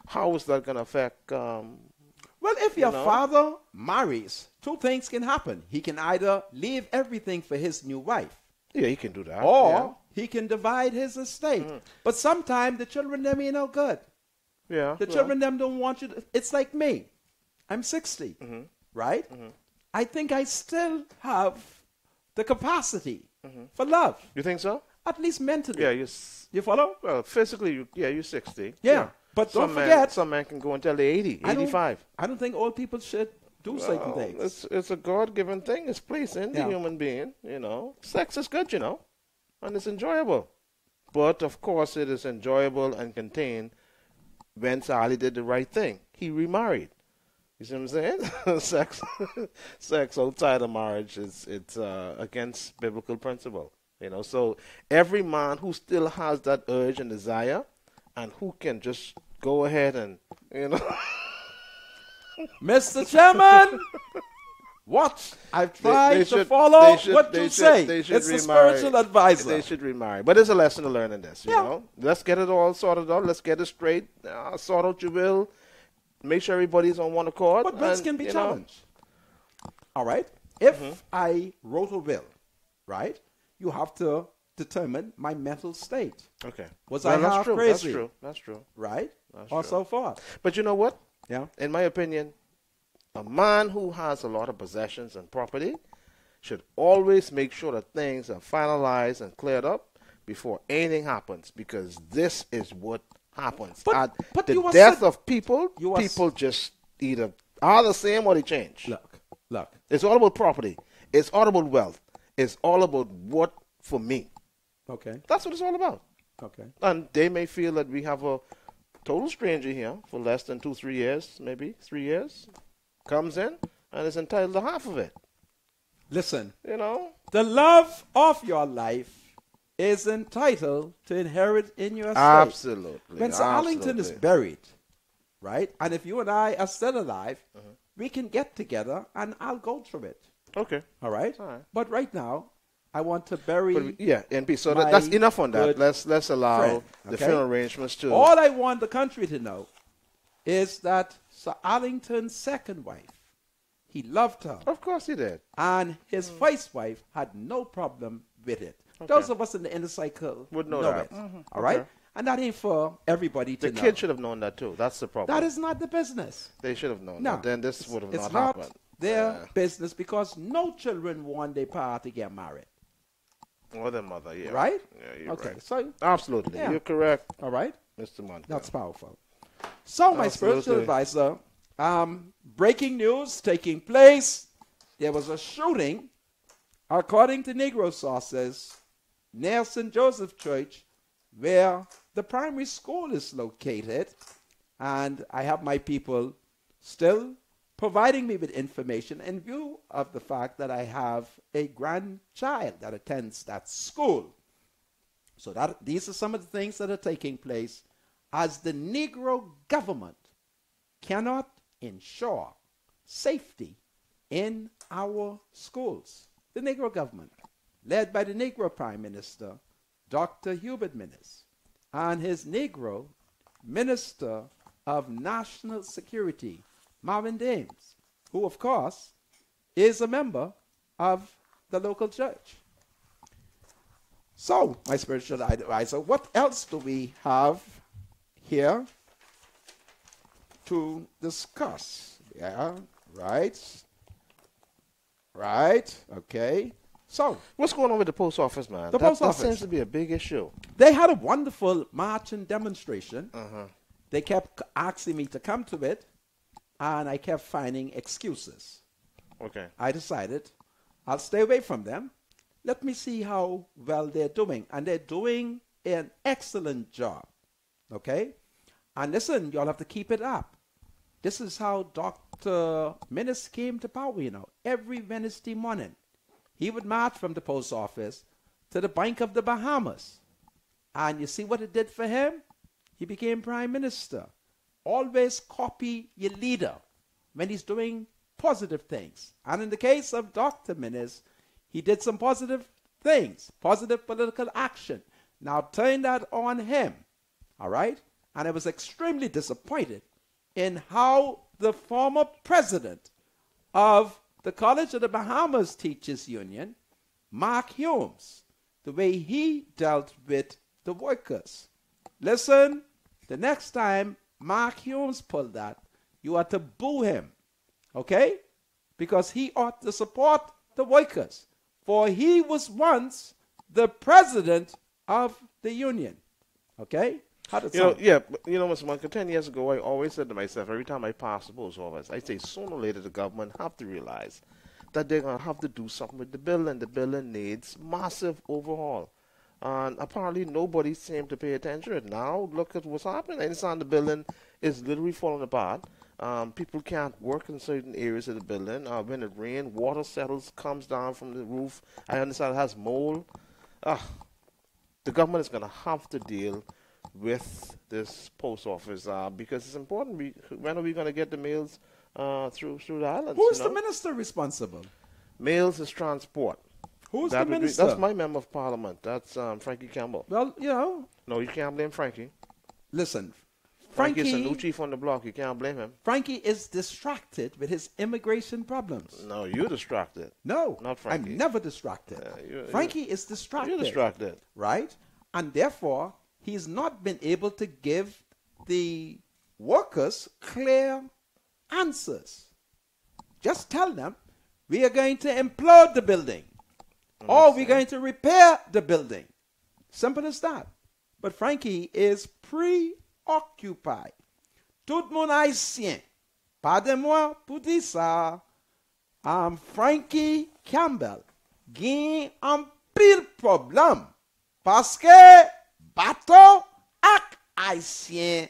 how is that going to affect? Well, if your father marries, two things can happen. He can either leave everything for his new wife, Yeah, he can do that. or he can divide his estate. But sometimes the children, them ain't no good. yeah, The children, them don't want you to. It's like me. I'm 60, right? I think I still have the capacity for love, You think so? at least mentally. Yeah, You follow? well, physically, you're 60. Yeah. But don't some forget, some men can go until they're 80, I don't- 85. I don't think old people should do certain Well, things. It's a God-given thing. It's placed in the Yeah. human being, Sex is good, and it's enjoyable. But, of course, it is enjoyable and contained when Sally did the right thing. He remarried. You see what I'm saying? sex outside of marriage it's against biblical principle. So every man who still has that urge and desire, and who can just go ahead and Mr. Chairman, what? I've tried to follow what you say. They should It's a remarry. spiritual advisor. They should remarry. But there's a lesson to learn in this, Yeah. Let's get it all sorted out. Let's get it straight. Sort out your will. Make sure everybody's on one accord. But wills and, can be you know, challenged. All right? If I wrote a will, right, you have to determine my mental state, Okay. Was I that's half true. crazy? That's true. right? That's Or true. so forth. But you know what? Yeah. In my opinion, a man who has a lot of possessions and property should always make sure that things are finalized and cleared up before anything happens, because this is what happens. But- At but the you are death said- of people, you are people just either are the same or they change. Look. It's all about property. It's all about wealth. It's all about what for me. Okay. That's what it's all about. Okay. And they may feel that we have a total stranger here for less than 2-3 years, maybe 3 years, comes in and is entitled to half of it. Listen, you know, the love of your life is entitled to inherit in your estate. Absolutely. When Sir Arlington is buried, right, and if you and I are still alive, we can get together and I'll go through it. Okay. All right? All right. But right now, I want to bury. In peace. So that's enough on that. Let's allow friend, the funeral arrangements to. All I want the country to know is that Sir Arlington's second wife, he loved her. Of course he did. And his first wife had no problem with it. Okay. Those of us in the inner cycle would know that. It. All right? And that ain't for everybody to know. The kids should have known that too. That's the problem. That is not the business. They should have known that. Then this would have not happened. It's not their business because no children want their pa to get married. Or their mother, yeah. Right? Yeah, you're okay. right. So, absolutely. Yeah. You're correct. All right? Mr. Monica. That's powerful. So, my spiritual advisor, breaking news taking place. There was a shooting, according to Negro sources, near St. Joseph Church, where the primary school is located. And I have my people still providing me with information in view of the fact that I have a grandchild that attends that school. So these are some of the things that are taking place as the Negro government cannot ensure safety in our schools. The Negro government, led by the Negro Prime Minister, Dr. Hubert Minnis, and his Negro Minister of National Security, Marvin Dames, who, of course, is a member of the local church. So, my spiritual advisor, what else do we have here to discuss? Yeah, right. Right, okay. So, what's going on with the post office, man? The post office. That seems to be a big issue. They had a wonderful march and demonstration. They kept asking me to come to it, and I kept finding excuses. Okay. I decided I'll stay away from them. Let me see how well they're doing. And they're doing an excellent job. Okay? And listen, y'all have to keep it up. This is how Dr. Minnis came to power, you know. Every Wednesday morning, he would march from the post office to the Bank of the Bahamas. And you see what it did for him? He became prime minister. Always copy your leader when he's doing positive things. And in the case of Dr. Minnis, he did some positive things, positive political action. Now turn that on him, all right? And I was extremely disappointed in how the former president of the College of the Bahamas Teachers Union, Mark Humes, the way he dealt with the workers. Listen, the next time Mark Humes pulled that, you ought to boo him, okay? Because he ought to support the workers. For he was once the president of the union, okay? How did Mr. Monica, 10 years ago, I always said to myself, every time I pass the post office, I say sooner or later the government have to realize that they're going to have to do something with the building. The building needs massive overhaul. And apparently nobody seemed to pay attention to it. Now look at what's happening. I understand the building is literally falling apart. People can't work in certain areas of the building. When it rains, water comes down from the roof. I understand it has mold. The government is going to have to deal with this post office because it's important. When are we going to get the mails through the islands? Who is the minister responsible? Mails is transport. Who's the minister? That's my member of parliament. That's Frankie Campbell. Well, you know. No, you can't blame Frankie. Listen, Frankie's a new chief on the block. You can't blame him. Frankie is distracted with his immigration problems. No, you're distracted. No, not Frankie. I'm never distracted. Frankie is distracted. You're distracted. Right? And therefore, he's not been able to give the workers clear answers. Just tell them, we are going to implode the building. Or we're going to repair the building. Simple as that. But Frankie is preoccupied. Tout mon haïtien. Pardonnez-moi pour dire ça. Frankie Campbell gen an pil problem. Paske bateau ak haïtien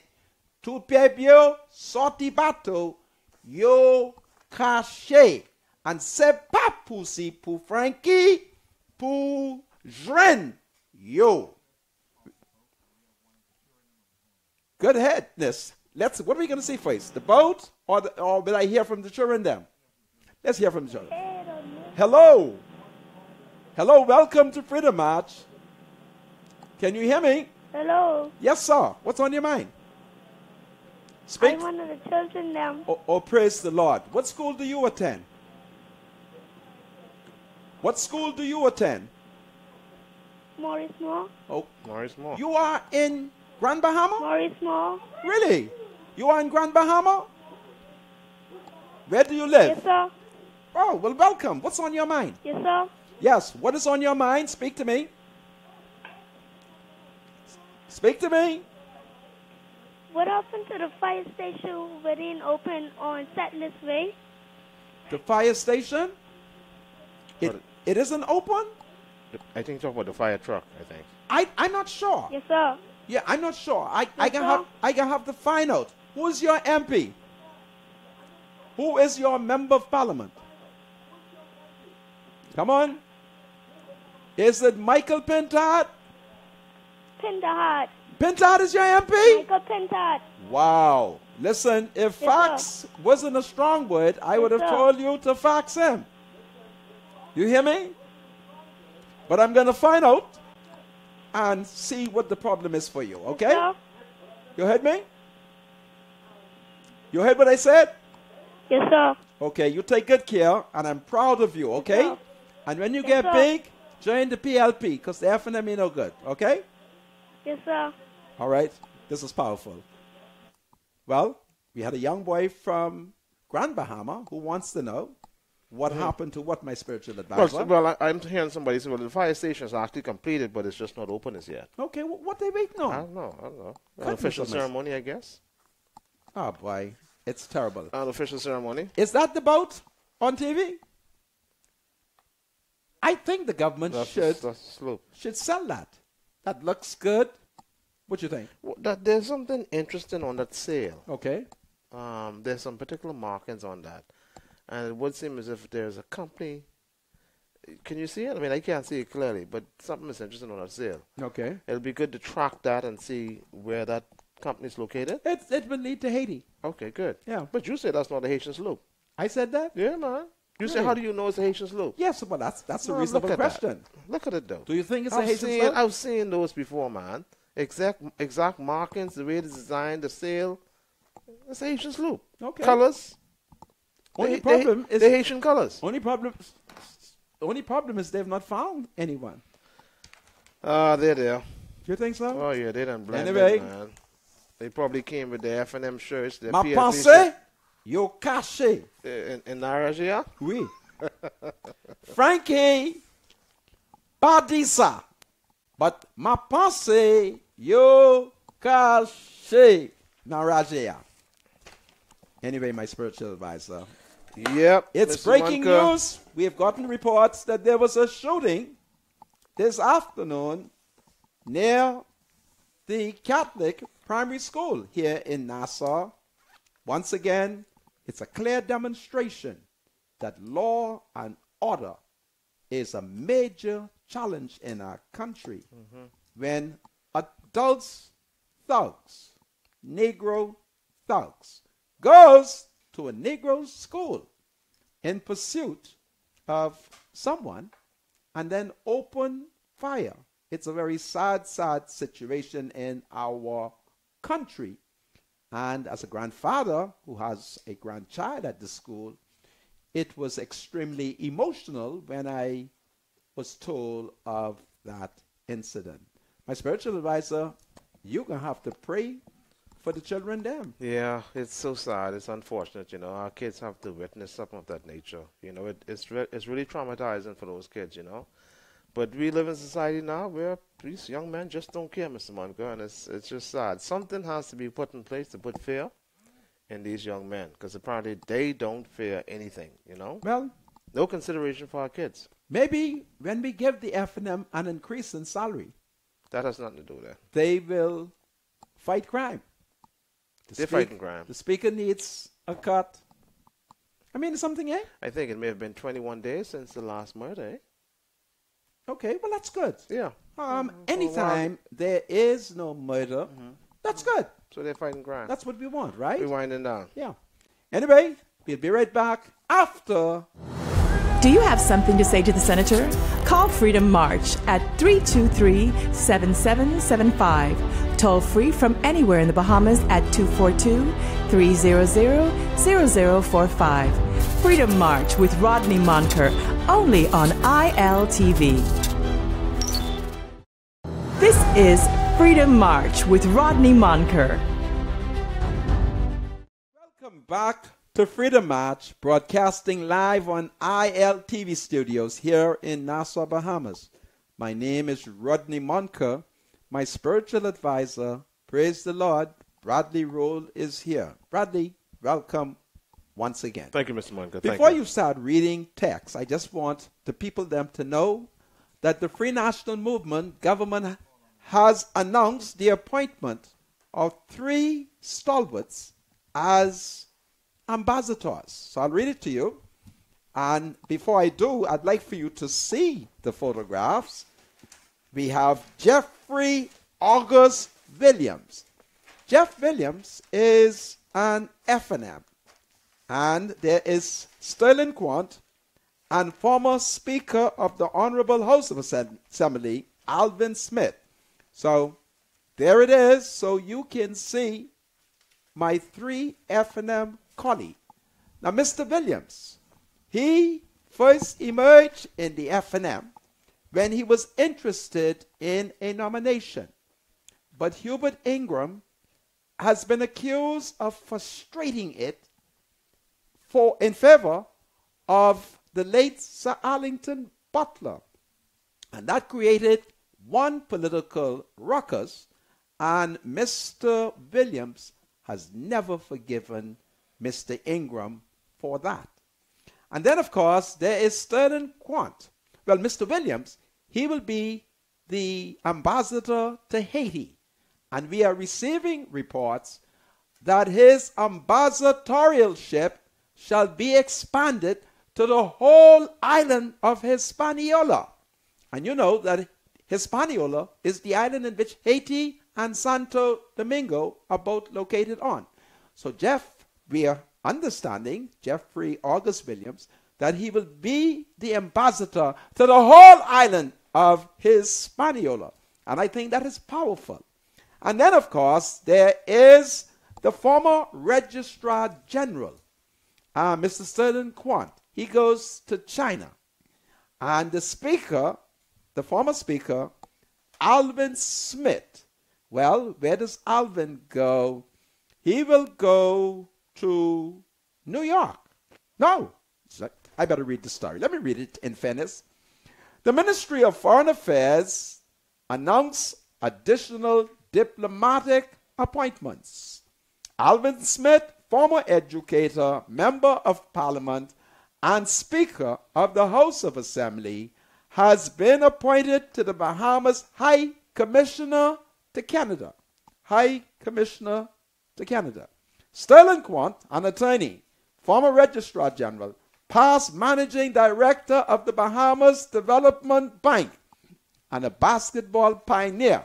tout peuple yo sorti bateau yo caché. And c'est pas poussi pour Frankie pour joindre yo. Good headness. What are we going to see first? The boat or will I hear from the children then? Let's hear from the children. Hello. Hello, welcome to Freedom March. Can you hear me? Hello. Yes, sir. What's on your mind? Speak. I'm one of the children now. Oh, praise the Lord. What school do you attend? What school do you attend? Maurice Moore. Oh, Maurice Moore. you are in Grand Bahama? Maurice Moore. Really? You are in Grand Bahama? Where do you live? Yes, sir. Oh, well, welcome. What's on your mind? Yes, sir. Yes, what is on your mind? Speak to me. Speak to me. What happened to the fire station that didn't open on Settlers Way? The fire station? It isn't open? I think talk about the fire truck, I think. I'm not sure. Yes, sir. Yeah, I'm not sure. I Yes, can have to find out. Who is your MP? Who is your member of parliament? Come on. Is it Michael Pintard? Pintard. Pintard is your MP? Michael Pintard. Wow. Listen, if fax wasn't a strong word, I would have sir. told you to fax him. You hear me? But I'm going to find out and see what the problem is for you, okay? Yes, sir. You heard me? You heard what I said? Yes, sir. Okay, you take good care, and I'm proud of you, okay? sir. And when you Yes, get sir. big, join the PLP, because the FNM no good, okay? Yes, sir. All right, this is powerful. Well, we had a young boy from Grand Bahama who wants to know what happened to what my spiritual advisor. Well, I'm hearing somebody say, well, the fire station is actually completed, but it's just not open as yet. Okay, what they waiting on? I don't know. An Goodness official gracious. ceremony, I guess. Oh, boy, it's terrible. An official ceremony. Is that the boat on TV? I think the government That's the slope. should sell that. That looks good. What you think? Well, there's something interesting on that sale. Okay. There's some particular markings on that. And it would seem as if there's a company. Can you see it? I mean, I can't see it clearly, but something is interesting on that sale. Okay. It'll be good to track that and see where that company is located. It will lead to Haiti. Okay, good. Yeah. But you say that's not the Haitian slope. I said that? Yeah, man. You say, Really? how do you know it's a Haitian slope? Yes, but that's a No, reasonable look at that. question. Look at it, though. Do you think it's a Haitian seen, slope? I've seen those before, man. Exact markings, the way it's designed, the sail. It's a Haitian slope. Okay. Colors. Only problem is the Haitian colors. only problem is they've not found anyone. They're there. You think so? Oh yeah, they done blend Anyway. in, man. They probably came with their F&M shirts, their Ma PLP pensée, yo caché. in Naragia. Oui. Frankie, pas dit ça. But ma pensée, yo caché. Narajea. Anyway, my spiritual advisor. Yep. It's Mr. breaking Munker. news. We have gotten reports that there was a shooting this afternoon near the Catholic primary school here in Nassau. Once again, it's a clear demonstration that law and order is a major challenge in our country. When adults, thugs, Negro thugs, goes to a Negro school in pursuit of someone and then open fire. It's a very sad, sad situation in our country. And as a grandfather who has a grandchild at the school, it was extremely emotional when I was told of that incident. My spiritual advisor, you're going to have to pray for the children then. Yeah, it's so sad. It's unfortunate, you know. Our kids have to witness something of that nature. You know, it's really traumatizing for those kids, you know. But we live in a society now where these young men just don't care, Mr. Munker, and it's just sad. Something has to be put in place to put fear in these young men, because apparently they don't fear anything, you know. Well, No consideration for our kids. maybe when we give the FNM an increase in salary, that has nothing to do with that. They will fight crime. They're fighting crime. The speaker needs a cut. I mean, something, eh? I think it may have been 21 days since the last murder, eh? Okay, well, that's good. Yeah. Anytime there is no murder, that's good. So they're fighting crime. That's what we want, right? We're winding down. Yeah. Anyway, we'll be right back after. Do you have something to say to the senator? Call Freedom March at 323-7775. Toll free from anywhere in the Bahamas at 242-300-0045. Freedom March with Rodney Monker, only on ILTV. This is Freedom March with Rodney Monker. Welcome back to Freedom March, broadcasting live on ILTV studios here in Nassau, Bahamas. My name is Rodney Monker. My spiritual advisor, praise the Lord, Bradley Roll is here. Bradley, welcome once again. Thank you, Mr. Monker. Before you start reading text, I just want the people them to know that the Free National Movement government has announced the appointment of 3 stalwarts as ambassadors. So I'll read it to you. And before I do, I'd like for you to see the photographs. We have Jeffrey August Williams. Jeff Williams is an FNM. And there is Sterling Quant and former Speaker of the Honorable House of Assembly, Alvin Smith. So there it is. So you can see my 3 FNM colleagues. Now, Mr. Williams, he first emerged in the FNM when he was interested in a nomination. But Hubert Ingram has been accused of frustrating it in favor of the late Sir Arlington Butler. And that created one political ruckus, and Mr. Williams has never forgiven Mr. Ingram for that. And then, of course, there is Sterling Quant. Well, Mr. Williams, he will be the ambassador to Haiti. And we are receiving reports that his ambassadorialship shall be expanded to the whole island of Hispaniola. And you know that Hispaniola is the island in which Haiti and Santo Domingo are both located on. So we are understanding, Jeffrey August Williams, that he will be the ambassador to the whole island of Hispaniola. And I think that is powerful. And then, of course, there is the former Registrar General, Mr. Sterling Quant. He goes to China. And the speaker, the former speaker, Alvin Smith. Well, where does Alvin go? He will go to New York. No, I better read the story. Let me read it in fairness. The Ministry of Foreign Affairs announced additional diplomatic appointments. Alvin Smith, former educator, member of Parliament, and Speaker of the House of Assembly, has been appointed to the Bahamas High Commissioner to Canada. High Commissioner to Canada. Sterling Quant, an attorney, former Registrar General, past Managing Director of the Bahamas Development Bank, and a basketball pioneer.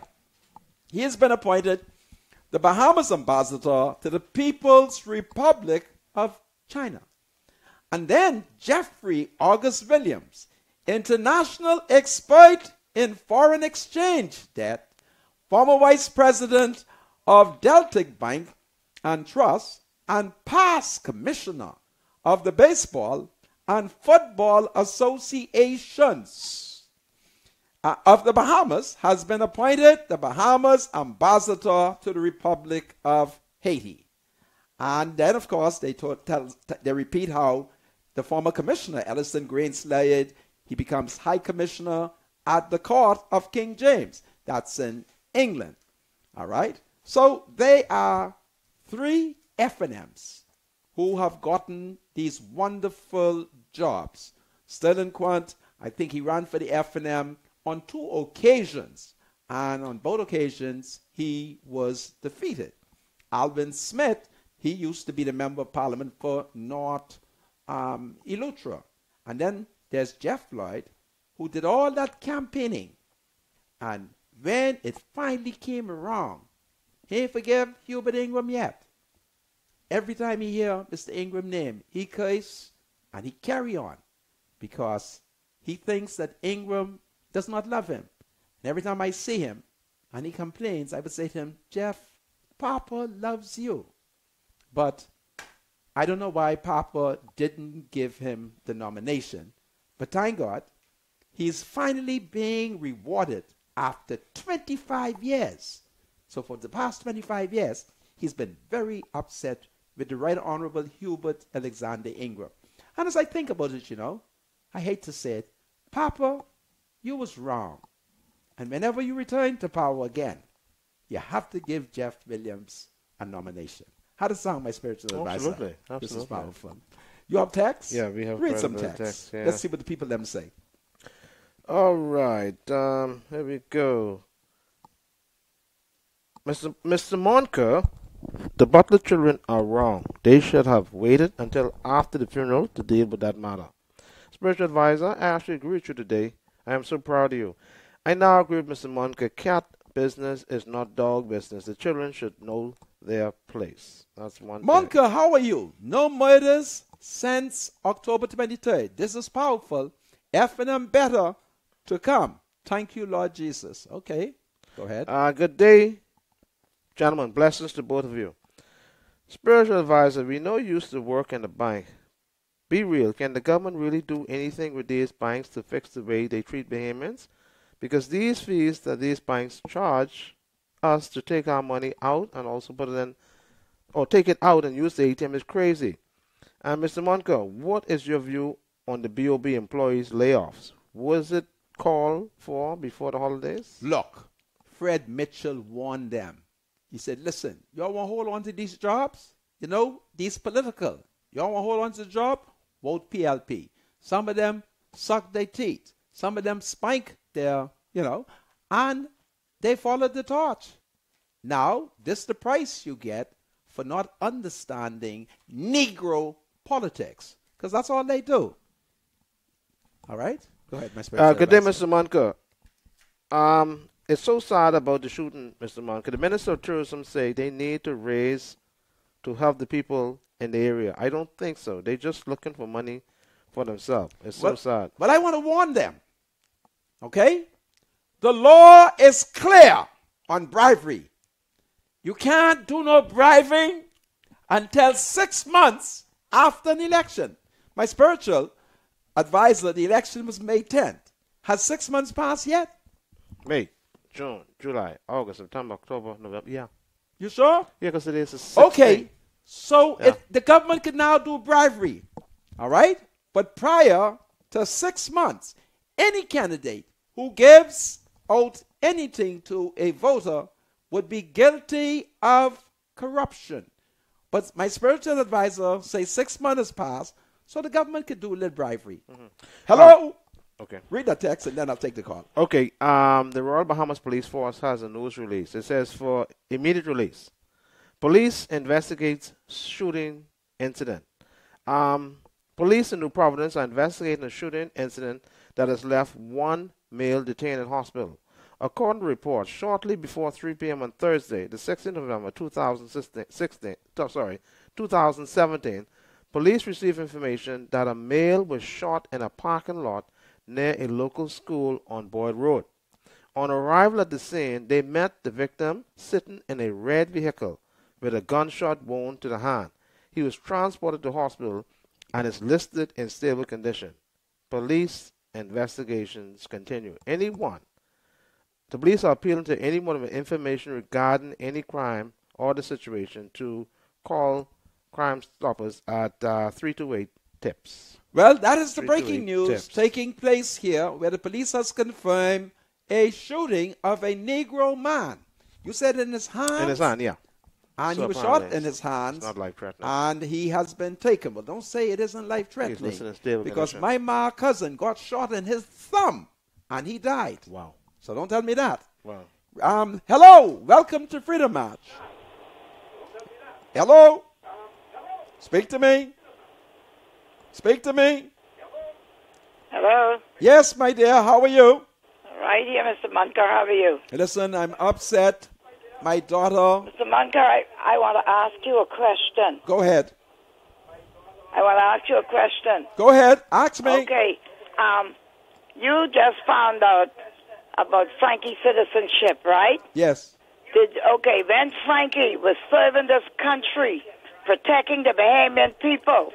He has been appointed the Bahamas Ambassador to the People's Republic of China. And then Jeffrey August Williams, international expert in foreign exchange debt, former Vice President of Deltic Bank and Trust, and past Commissioner of the Baseball and Football Associations of the Bahamas, has been appointed the Bahamas Ambassador to the Republic of Haiti. And then, of course, they repeat how the former Commissioner, Ellison Green Slade, he becomes High Commissioner at the Court of King James. That's in England. All right? So they are 3 FNMs who have gotten these wonderful jobs. Sterling Quant I think he ran for the FNM on 2 occasions, and on both occasions he was defeated. Alvin Smith, he used to be the member of parliament for North Eleuthera. And then there's Jeff Lloyd, who did all that campaigning. And when it finally came around, he ain't forgive Hubert Ingram yet. Every time he hear Mr. Ingram name, he curse and he carry on because he thinks that Ingram does not love him. And every time I see him and he complains, I would say to him, Jeff, Papa loves you. But I don't know why Papa didn't give him the nomination. But thank God, he's finally being rewarded after 25 years. So for the past 25 years, he's been very upset with the Right Honorable Hubert Alexander Ingram. And as I think about it, I hate to say it, Papa, you was wrong. And whenever you return to power again, you have to give Jeff Williams a nomination. How does it sound, my spiritual advisor? Absolutely. This is powerful. You have text? Yeah, we have Read some text. text. Yeah. Let's see what the people them say. All right. Here we go. Mr. Monker, the Butler children are wrong. They should have waited until after the funeral to deal with that matter. Spiritual advisor, I actually agree with you today. I am so proud of you. I now agree with Mr. Monker. Cat business is not dog business. The children should know their place. That's one Monker, thing. how are you? No murders since October 23rd. This is powerful. FNM better to come. Thank you, Lord Jesus. Okay, go ahead. Good day, gentlemen. Blessings to both of you. Spiritual advisor, we know you used to work in the bank. Be real. Can the government really do anything with these banks to fix the way they treat Bahamians? Because these fees that these banks charge us to take our money out and also put it in, or take it out and use the ATM is crazy. And Mr. Monker, what is your view on the BOB employees' layoffs? Was it called for before the holidays? Look, Fred Mitchell warned them. He said, listen, y'all want to hold on to these jobs? These political. Y'all want to hold on to the job? Vote PLP. Some of them suck their teeth. Some of them spank their, and they followed the torch. Now, this is the price you get for not understanding Negro politics, because that's all they do. All right? Go ahead, my spiritual Good day, advisor. Mr. Monker. It's so sad about the shooting, Mr. Monker. The Minister of Tourism say they need to raise to help the people in the area. I don't think so. They're just looking for money for themselves. It's so sad. But I want to warn them, okay? The law is clear on bribery. You can't do no bribing until 6 months after an election. My spiritual advisor, the election was May 10th. Has 6 months passed yet? May, June, July, August, September, October, November. Yeah. You sure? Yeah, because it is a 6 Okay. day. So the government can now do bribery. All right? But prior to 6 months, any candidate who gives out anything to a voter would be guilty of corruption. But my spiritual advisor says 6 months has passed, so the government could do a little bribery. Mm-hmm. Hello? Okay. Read that text and then I'll take the call. Okay. The Royal Bahamas Police Force has a news release. It says for immediate release. Police investigates shooting incident. Police in New Providence are investigating a shooting incident that has left one male detained in hospital. According to reports, shortly before 3 p.m. on Thursday, the 16th of November 2017, police received information that a male was shot in a parking lot near a local school on Boyd Road. On arrival at the scene, they met the victim sitting in a red vehicle with a gunshot wound to the hand. He was transported to hospital and is listed in stable condition. Police investigations continue. The police are appealing to anyone with information regarding any crime or the situation to call Crime Stoppers at 328-TIPS. Well, that is the breaking news taking place here, where the police has confirmed a shooting of a Negro man. You said in his hand? In his hand, yeah. And so he was shot in his hands. It's not life-threatening. And he has been taken. But don't say it isn't life-threatening. Because my cousin got shot in his thumb, and he died. Wow. So don't tell me that. Wow. Hello. Welcome to Freedom March. Hello. Speak to me. Speak to me. Hello. Yes, my dear. How are you? Right here, Mr. Munkar. How are you? Listen, I'm upset. My daughter. Mr. Munkar, I want to ask you a question. Go ahead. I want to ask you a question. Go ahead. Ask me. Okay. You just found out about Frankie's citizenship, right? Yes. Okay, when Frankie was serving this country, protecting the Bahamian people,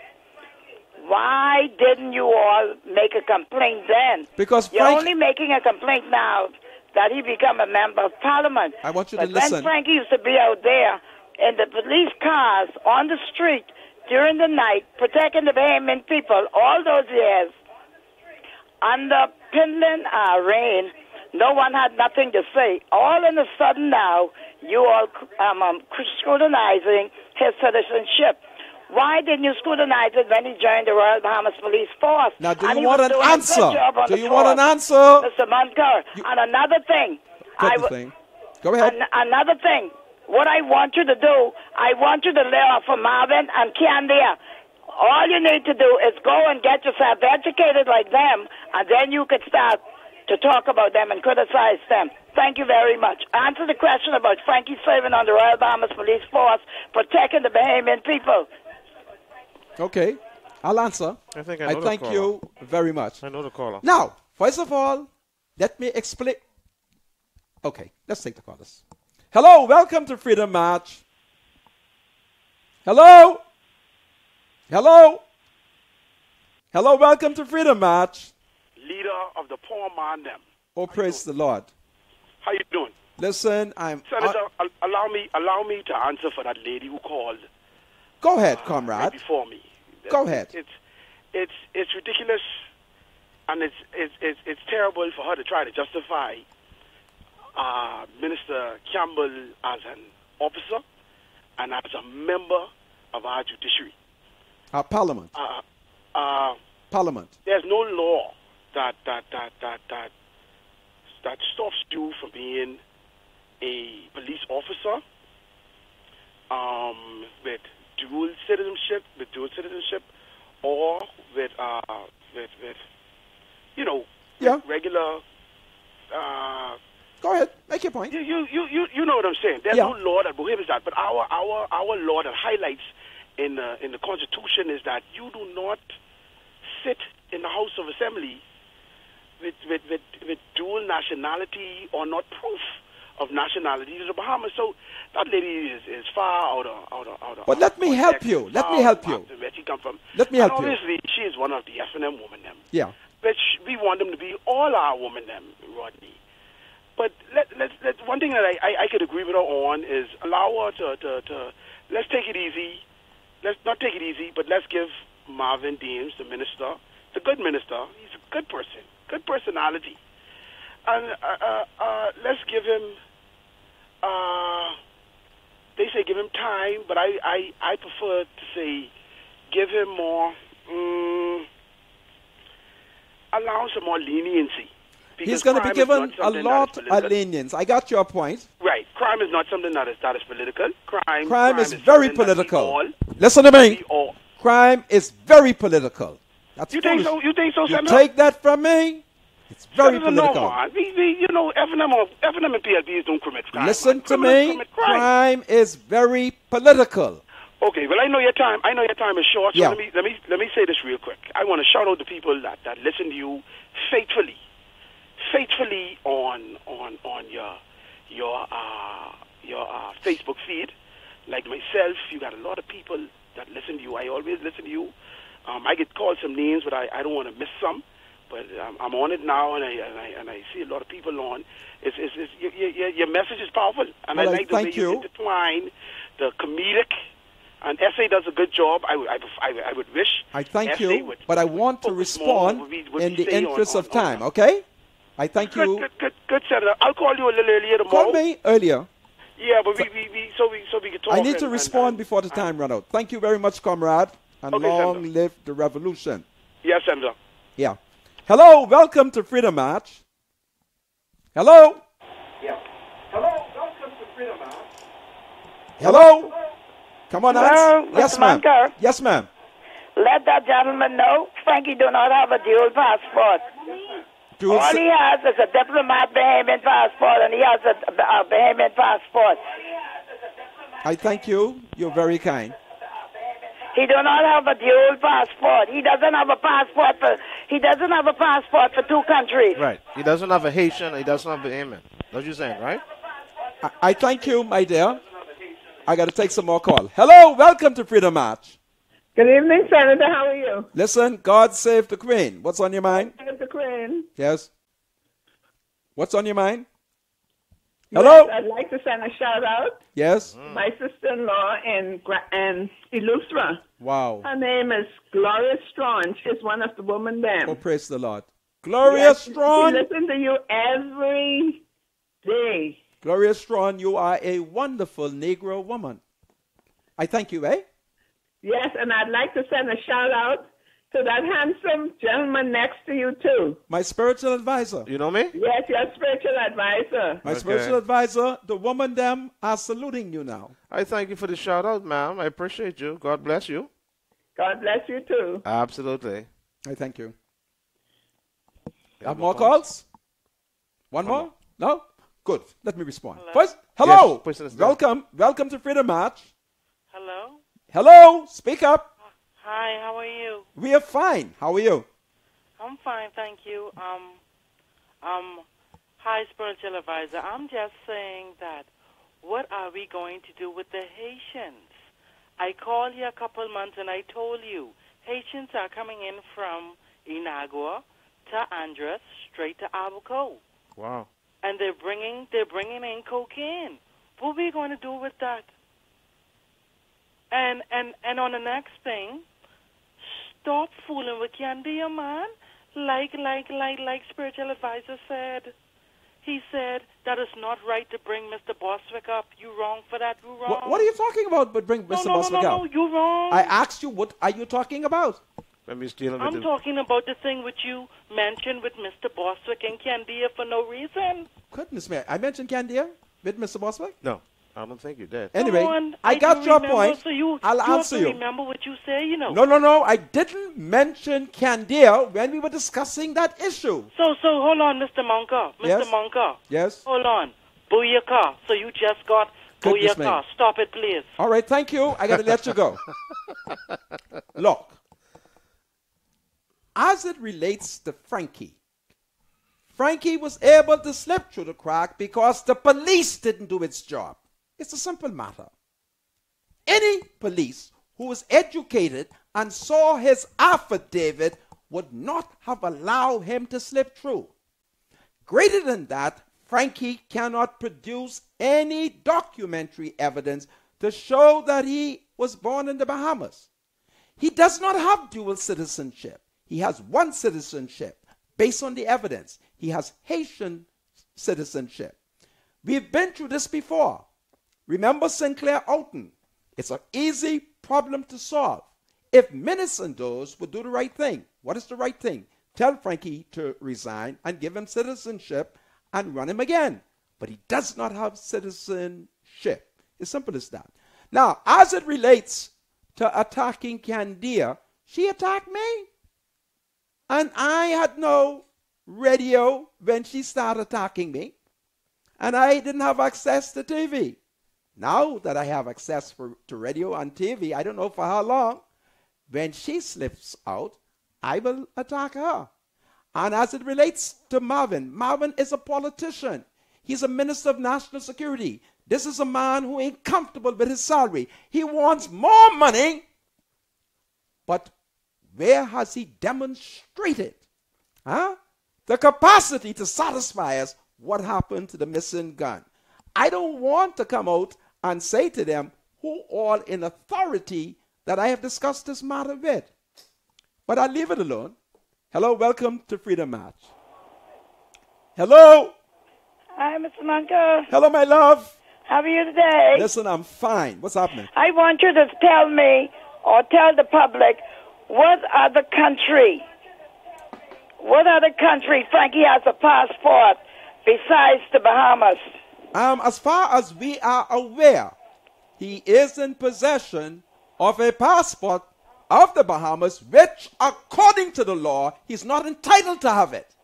why didn't you all make a complaint then? Because you're only making a complaint now that he become a member of parliament. I want you to listen. When Frankie used to be out there in the police cars on the street during the night, protecting the Bahamian people all those years, under Pinland rain, no one had nothing to say. All of a sudden now, you all scrutinizing his citizenship. Why didn't you scrutinize it when he joined the Royal Bahamas Police Force? Now, do you want an answer? Do you want an answer? Mr. Munkar, and another thing. Go ahead. Another thing. What I want you to do, I want you to lay off for Marvin and Candia. All you need to do is go and get yourself educated like them, and then you could start to talk about them and criticize them. Thank you very much. Answer the question about Frankie serving on the Royal Bahamas Police Force, protecting the Bahamian people. Okay, I'll answer. I thank you very much. I know the caller. Now, first of all, let me explain. Okay, let's take the callers. Hello, welcome to Freedom March. Hello? Hello? Hello, welcome to Freedom March. Leader of the poor man them. Oh, praise the Lord. How you doing? Listen, Senator, allow me to answer for that lady who called. Go ahead, comrade. Right before me. Go ahead. It's ridiculous, and it's terrible for her to try to justify Minister Campbell as an officer and as a member of our judiciary. Parliament. Parliament. There's no law that stops you from being a police officer with dual citizenship, or with regular. Go ahead, make your point. You know what I'm saying. There's no law that prohibits that, but our law that highlights in the Constitution is that you do not sit in the House of Assembly with dual nationality or not proof of nationality to the Bahamas. So that lady is far out of. But let me help you. Let me help you. Where she come from? Let me help you. Obviously, she is one of the F&M women. Them. Yeah. But we want them to be all our women. Them, Rodney. But let's one thing that I could agree with her on is allow her to let's take it easy. Let's not take it easy, but let's give Marvin Deems, the minister, the good minister. He's a good person, good personality. And let's give him, they say give him time, but I prefer to say give him more, allow some more leniency. He's going to be given a lot of lenience. I got your point. Right. Crime is not something that is political. Crime is very political. Listen to me. Crime is very political. That's you think so? You think so, Senator? You take that from me? It's very political. No, man. F&M and PLBs don't commit crime. Listen to me. Crime is very political. Okay, well, I know your time is short, so let me say this real quick. I want to shout out the people that listen to you faithfully on your Facebook feed. Like myself, you got a lot of people that listen to you. I always listen to you. I get called some names, but I don't want to miss some. But I'm on it now, and I see a lot of people on. Your message is powerful, and I like the way you intertwine the comedic. And SA does a good job. I would wish. I thank you, but I want to respond in the interest of time. Okay? I thank you. Good, Senator. I'll call you a little earlier tomorrow. Call me earlier. Yeah, but we can talk. I need to respond before the time run out. Thank you very much, comrade, and Okay, long Senator. live the revolution. Yes, Senator. Yeah. Hello, welcome to Freedom March. Hello. Yeah. Hello, welcome to Freedom March. Hello. Come on, Hello, Nance. Yes, Mr. ma'am. Bunker. Yes, ma'am. Let that gentleman know Frankie do not have a dual passport. Dual All he has is a diplomat Bahamian passport, and he has a Bahamian passport. I thank you. You're very kind. He do not have a dual passport. He doesn't have a passport for. He doesn't have a passport for two countries. Right. He doesn't have a Haitian. He doesn't have a Yemen. That's what you're saying, right? I thank you, my dear. I got to take some more call. Hello, welcome to Freedom March. Good evening, Senator. How are you? Listen, God save the Queen. What's on your mind? Save the Queen. Yes. What's on your mind? Hello? Yes, I'd like to send a shout out. Yes. My sister-in-law in Eleuthera. Wow. Her name is Gloria Strawn. She's one of the women there. Oh, praise the Lord. Gloria Yes, Strawn. We listen to you every day. Gloria Strawn, you are a wonderful Negro woman. I thank you, eh? Yes, and I'd like to send a shout out to that handsome gentleman next to you, too. My spiritual advisor. You know me? Yes, your spiritual advisor. My spiritual advisor, the woman them are saluting you now. I thank you for the shout out, ma'am. I appreciate you. God bless you. God bless you, too. Absolutely. I thank you. Have more calls? One more? No? Good. Let me respond. Hello? First, hello. Yes, welcome. Welcome to Freedom March. Hello? Hello. Speak up. Hi, how are you? We are fine. How are you? I'm fine, thank you. Hi, spiritual advisor. I'm just saying that what are we going to do with the Haitians? I called you a couple months and I told you Haitians are coming in from Inagua to Andres straight to Abaco. Wow. And they're bringing in cocaine. What are we going to do with that? And on the next thing, stop fooling with Candia, man. Like spiritual advisor said. He said that it's not right to bring Mr. Bostwick up. You wrong for that. You wrong. What are you talking about? But bring Mr. Bostwick up. No, you wrong. I asked you, what are you talking about? I'm talking about the thing which you mentioned with Mr. Bostwick and Candia for no reason. Goodness me, I mentioned Candia with Mr. Bostwick? No, I don't think you did. Anyway, I got your point. So I'll answer you. Remember what you say, you know. No, I didn't mention Candia when we were discussing that issue. So hold on, Mr. Monka. Yes? Mr. Monka. Yes? Hold on. Booyaka. So you just got Goodness me. Booyaka. Stop it, please. All right, thank you. I got to let you go. Look, as it relates to Frankie was able to slip through the crack because the police didn't do its job. It's a simple matter. Any police who was educated and saw his affidavit would not have allowed him to slip through. Greater than that, Frankie cannot produce any documentary evidence to show that he was born in the Bahamas. He does not have dual citizenship. He has one citizenship. Based on the evidence, he has Haitian citizenship. We've been through this before. Remember Sinclair Outen? It's an easy problem to solve. If Minister Santos would do the right thing, what is the right thing? Tell Frankie to resign and give him citizenship and run him again. But he does not have citizenship. It's simple as that. Now, as it relates to attacking Candia, she attacked me. And I had no radio when she started attacking me. And I didn't have access to TV. Now that I have access to radio and TV, I don't know for how long, when she slips out, I will attack her. And as it relates to Marvin is a politician. He's a minister of national security. This is a man who ain't comfortable with his salary. He wants more money, but where has he demonstrated the capacity to satisfy us what happened to the missing gun? I don't want to come out and say to them who all in authority that I have discussed this matter with. But I'll leave it alone. Hello, welcome to Freedom March. Hello. Hi, Mr. Monka. Hello, my love. How are you today? Listen, I'm fine. What's happening? I want you to tell me or tell the public what other country Frankie has a passport besides the Bahamas? As far as we are aware, he is in possession of a passport of the Bahamas, which, according to the law, he's not entitled to have it.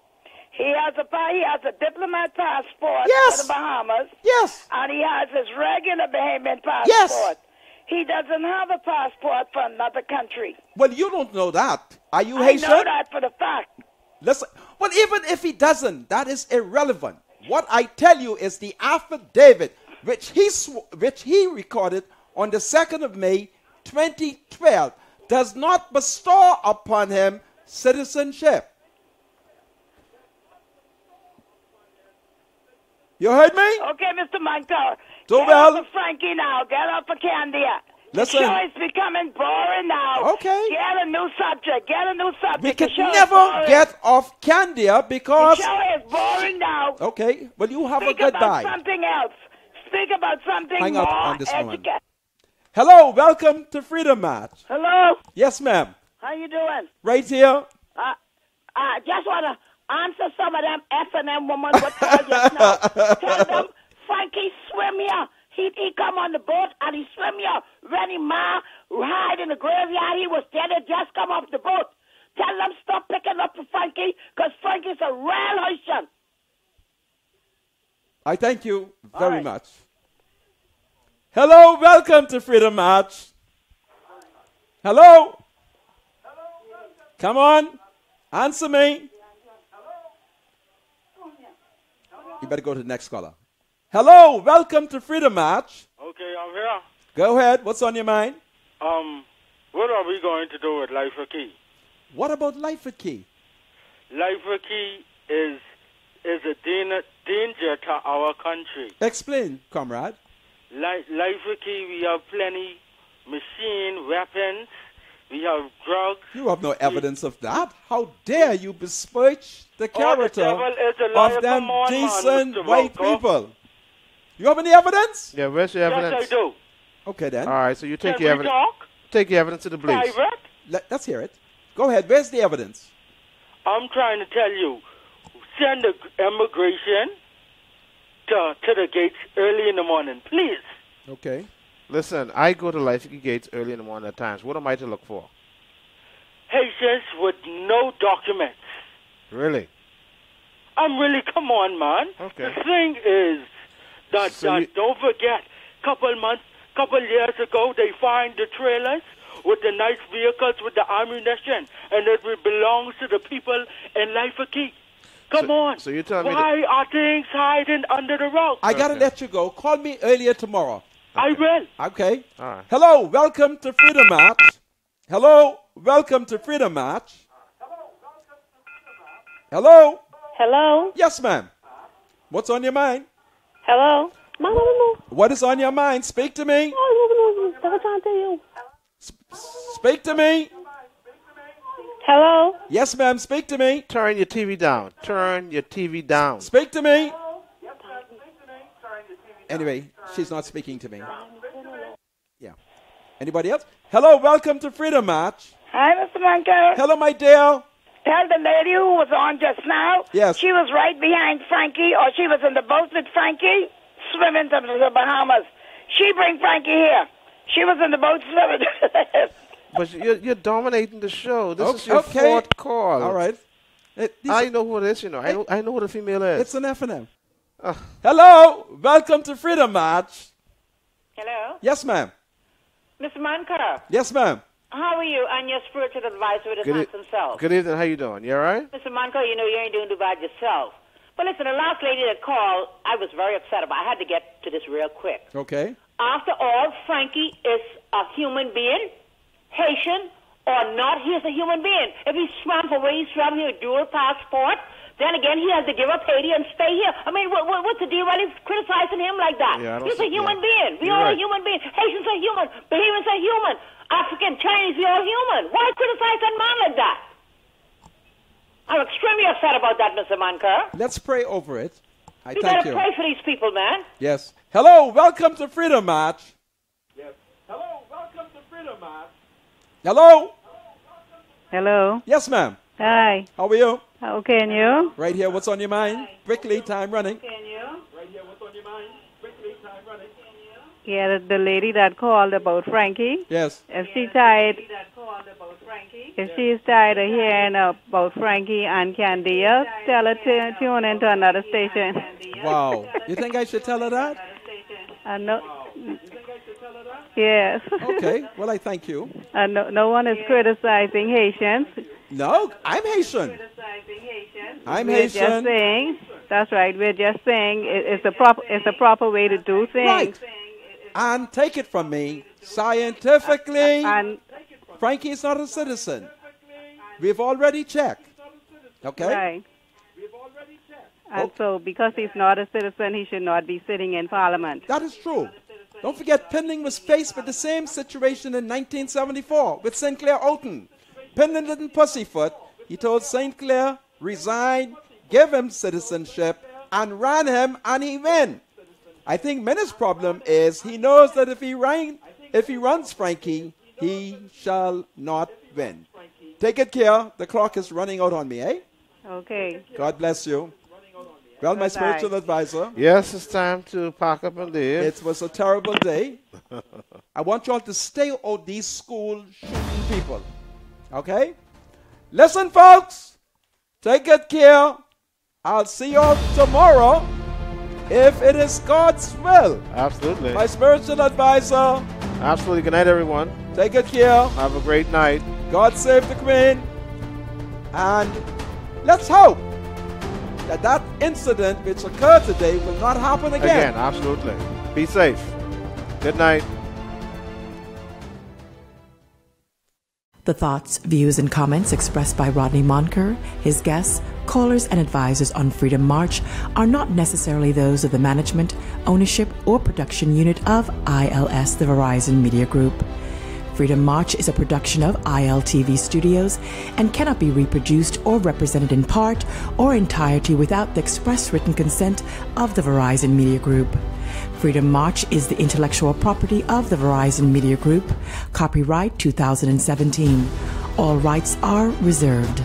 He has a diplomat passport Yes. for the Bahamas. Yes. And he has his regular Bahamian passport. Yes. He doesn't have a passport for another country. Well, you don't know that. Are you Haitian? I know that for the fact. Listen, well, even if he doesn't, that is irrelevant. What I tell you is the affidavit which he recorded on the 2nd of May, 2012, does not bestow upon him citizenship. You heard me? Okay, Mr. Moncur. Do get well. up for Frankie now. Get up for Candia. Listen. The show is becoming boring now. Okay. Get a new subject. We can never get off Candia because... The show is boring now. Okay, well, you have Speak a good about bye. something else. Speak about something Hang more up on this one. educated. Hello, welcome to Freedom Match. Hello. Yes, ma'am. How you doing? Right here. I just want to answer some of them F&M women what called just now. Tell them Frankie swim here. He come on the boat and he swim here. Rennie Ma hide in the graveyard. He was dead and just come off the boat. Tell them stop picking up for Frankie because Frankie's a real Haitian. I thank you very much. Hello, welcome to Freedom Match. Hello? Come on, answer me. You better go to the next caller. Hello, welcome to Freedom Match. Okay, I'm here. Go ahead, what's on your mind? What are we going to do with Life for Key? What about Life for Key? Life for Key is a danger to our country. Explain, comrade. Life for Key, we have plenty machine, weapons, we have drugs. You have no evidence of that. How dare you besmirch the character the devil is a liar. of them Come on, decent man, Mr. white Walker. people? You have any evidence? Yeah, where's your evidence? Yes, I do. Okay, then. All right, so you take Can your we evidence. talk? Take your evidence to the police. Private? Let's hear it. Go ahead. Where's the evidence? I'm trying to tell you, send the immigration to the gates early in the morning, please. Okay. Listen, I go to Life Gates early in the morning at times. What am I to look for? Haitians with no documents. Really? Come on, man. Okay. The thing is that, don't forget, couple years ago, they find the trailers with the nice vehicles with the ammunition, and it belongs to the people in Life for Key. Come on. So you're telling me why are things hiding under the rug? I got to let you go. Call me earlier tomorrow. I will. Okay. All right. Hello, welcome to Freedom Match. Hello, welcome to Freedom Match. Hello? Hello? Yes, ma'am. What's on your mind? Hello? What is on your mind? Speak to me. Speak to me. Hello? Yes, ma'am. Speak to me. Turn your TV down. Turn your TV down. Speak to me. Anyway, she's not speaking to me. Yeah. Anybody else? Hello, welcome to Freedom Match. Hi, Mr. Moncur. Hello, my dear. Tell the lady who was on just now. Yes. She was right behind Frankie, or she was in the boat with Frankie, swimming to the Bahamas. She bring Frankie here. She was in the boat swimming. But you're dominating the show. This is your fourth call. All right. I know who it is, you know. I know who the female is. It's an F&M. Hello, welcome to Freedom Match. Hello? Yes, ma'am. Mr. Moncur. Yes, ma'am. How are you? I'm your spiritual advisor with his handsome self. Good evening. How you doing? You all right? Mr. Moncur, you know you ain't doing too bad yourself. But listen, the last lady that called, I was very upset about. I had to get to this real quick. Okay. After all, Frankie is a human being, Haitian or not, he is a human being. If he swam for where he swam, he had a dual passport. Then again, he has to give up Haiti and stay here. I mean, what's the deal? Why are you criticizing him like that? Yeah, He's a human being. We all are human beings. Haitians are human. Bahamians are human. African, Chinese, we all human. Why criticize that man like that? I'm extremely upset about that, Mr. Moncur. Let's pray over it. I You thank gotta you. pray for these people, man. Yes. Hello, welcome to Freedom March. Yes. Hello, welcome to Freedom March. Hello? Hello. Yes, ma'am. Hi. How are you? Okay, and you? Right here, what's on your mind? Quickly, time running. Yeah, the lady that called about Frankie. Yes. If she's tired of hearing about Frankie and Candia, tell her to tune into another station. Wow. You think I should tell her that? No. Yes. Okay. Well, I thank you. No one is criticizing Haitians. No, I'm Haitian. I'm We're Haitian. just saying. That's right. We're just saying it's a proper way to do things. Right. And take it from me, scientifically, Frankie is not a citizen. We've already checked. Okay? Right. And so, because he's not a citizen, he should not be sitting in Parliament. That is true. Don't forget, Pinling was faced with the same situation in 1974 with St. Clair Oughton. Pinling didn't pussyfoot. He told St. Clair, resign, give him citizenship, and ran him, and he win. I think Minnie's problem is he knows that if he runs Frankie, he shall not win. Take it care. The clock is running out on me, eh? Okay. God bless you. Well, my spiritual advisor. Yes, it's time to pack up and leave. It was a terrible day. I want you all to stay out these school shooting people. Okay? Listen, folks. Take good care. I'll see you all tomorrow if it is God's will. Absolutely. My spiritual advisor. Absolutely. Good night, everyone. Take good care. Have a great night. God save the Queen. And let's hope that that incident which occurred today will not happen again. Absolutely. Be safe. Good night. The thoughts, views, and comments expressed by Rodney Monker, his guests, callers, and advisors on Freedom March are not necessarily those of the management, ownership, or production unit of ILS, the Verizon Media Group. Freedom March is a production of ILTV Studios and cannot be reproduced or represented in part or entirety without the express written consent of the Verizon Media Group. Freedom March is the intellectual property of the Verizon Media Group. Copyright 2017. All rights are reserved.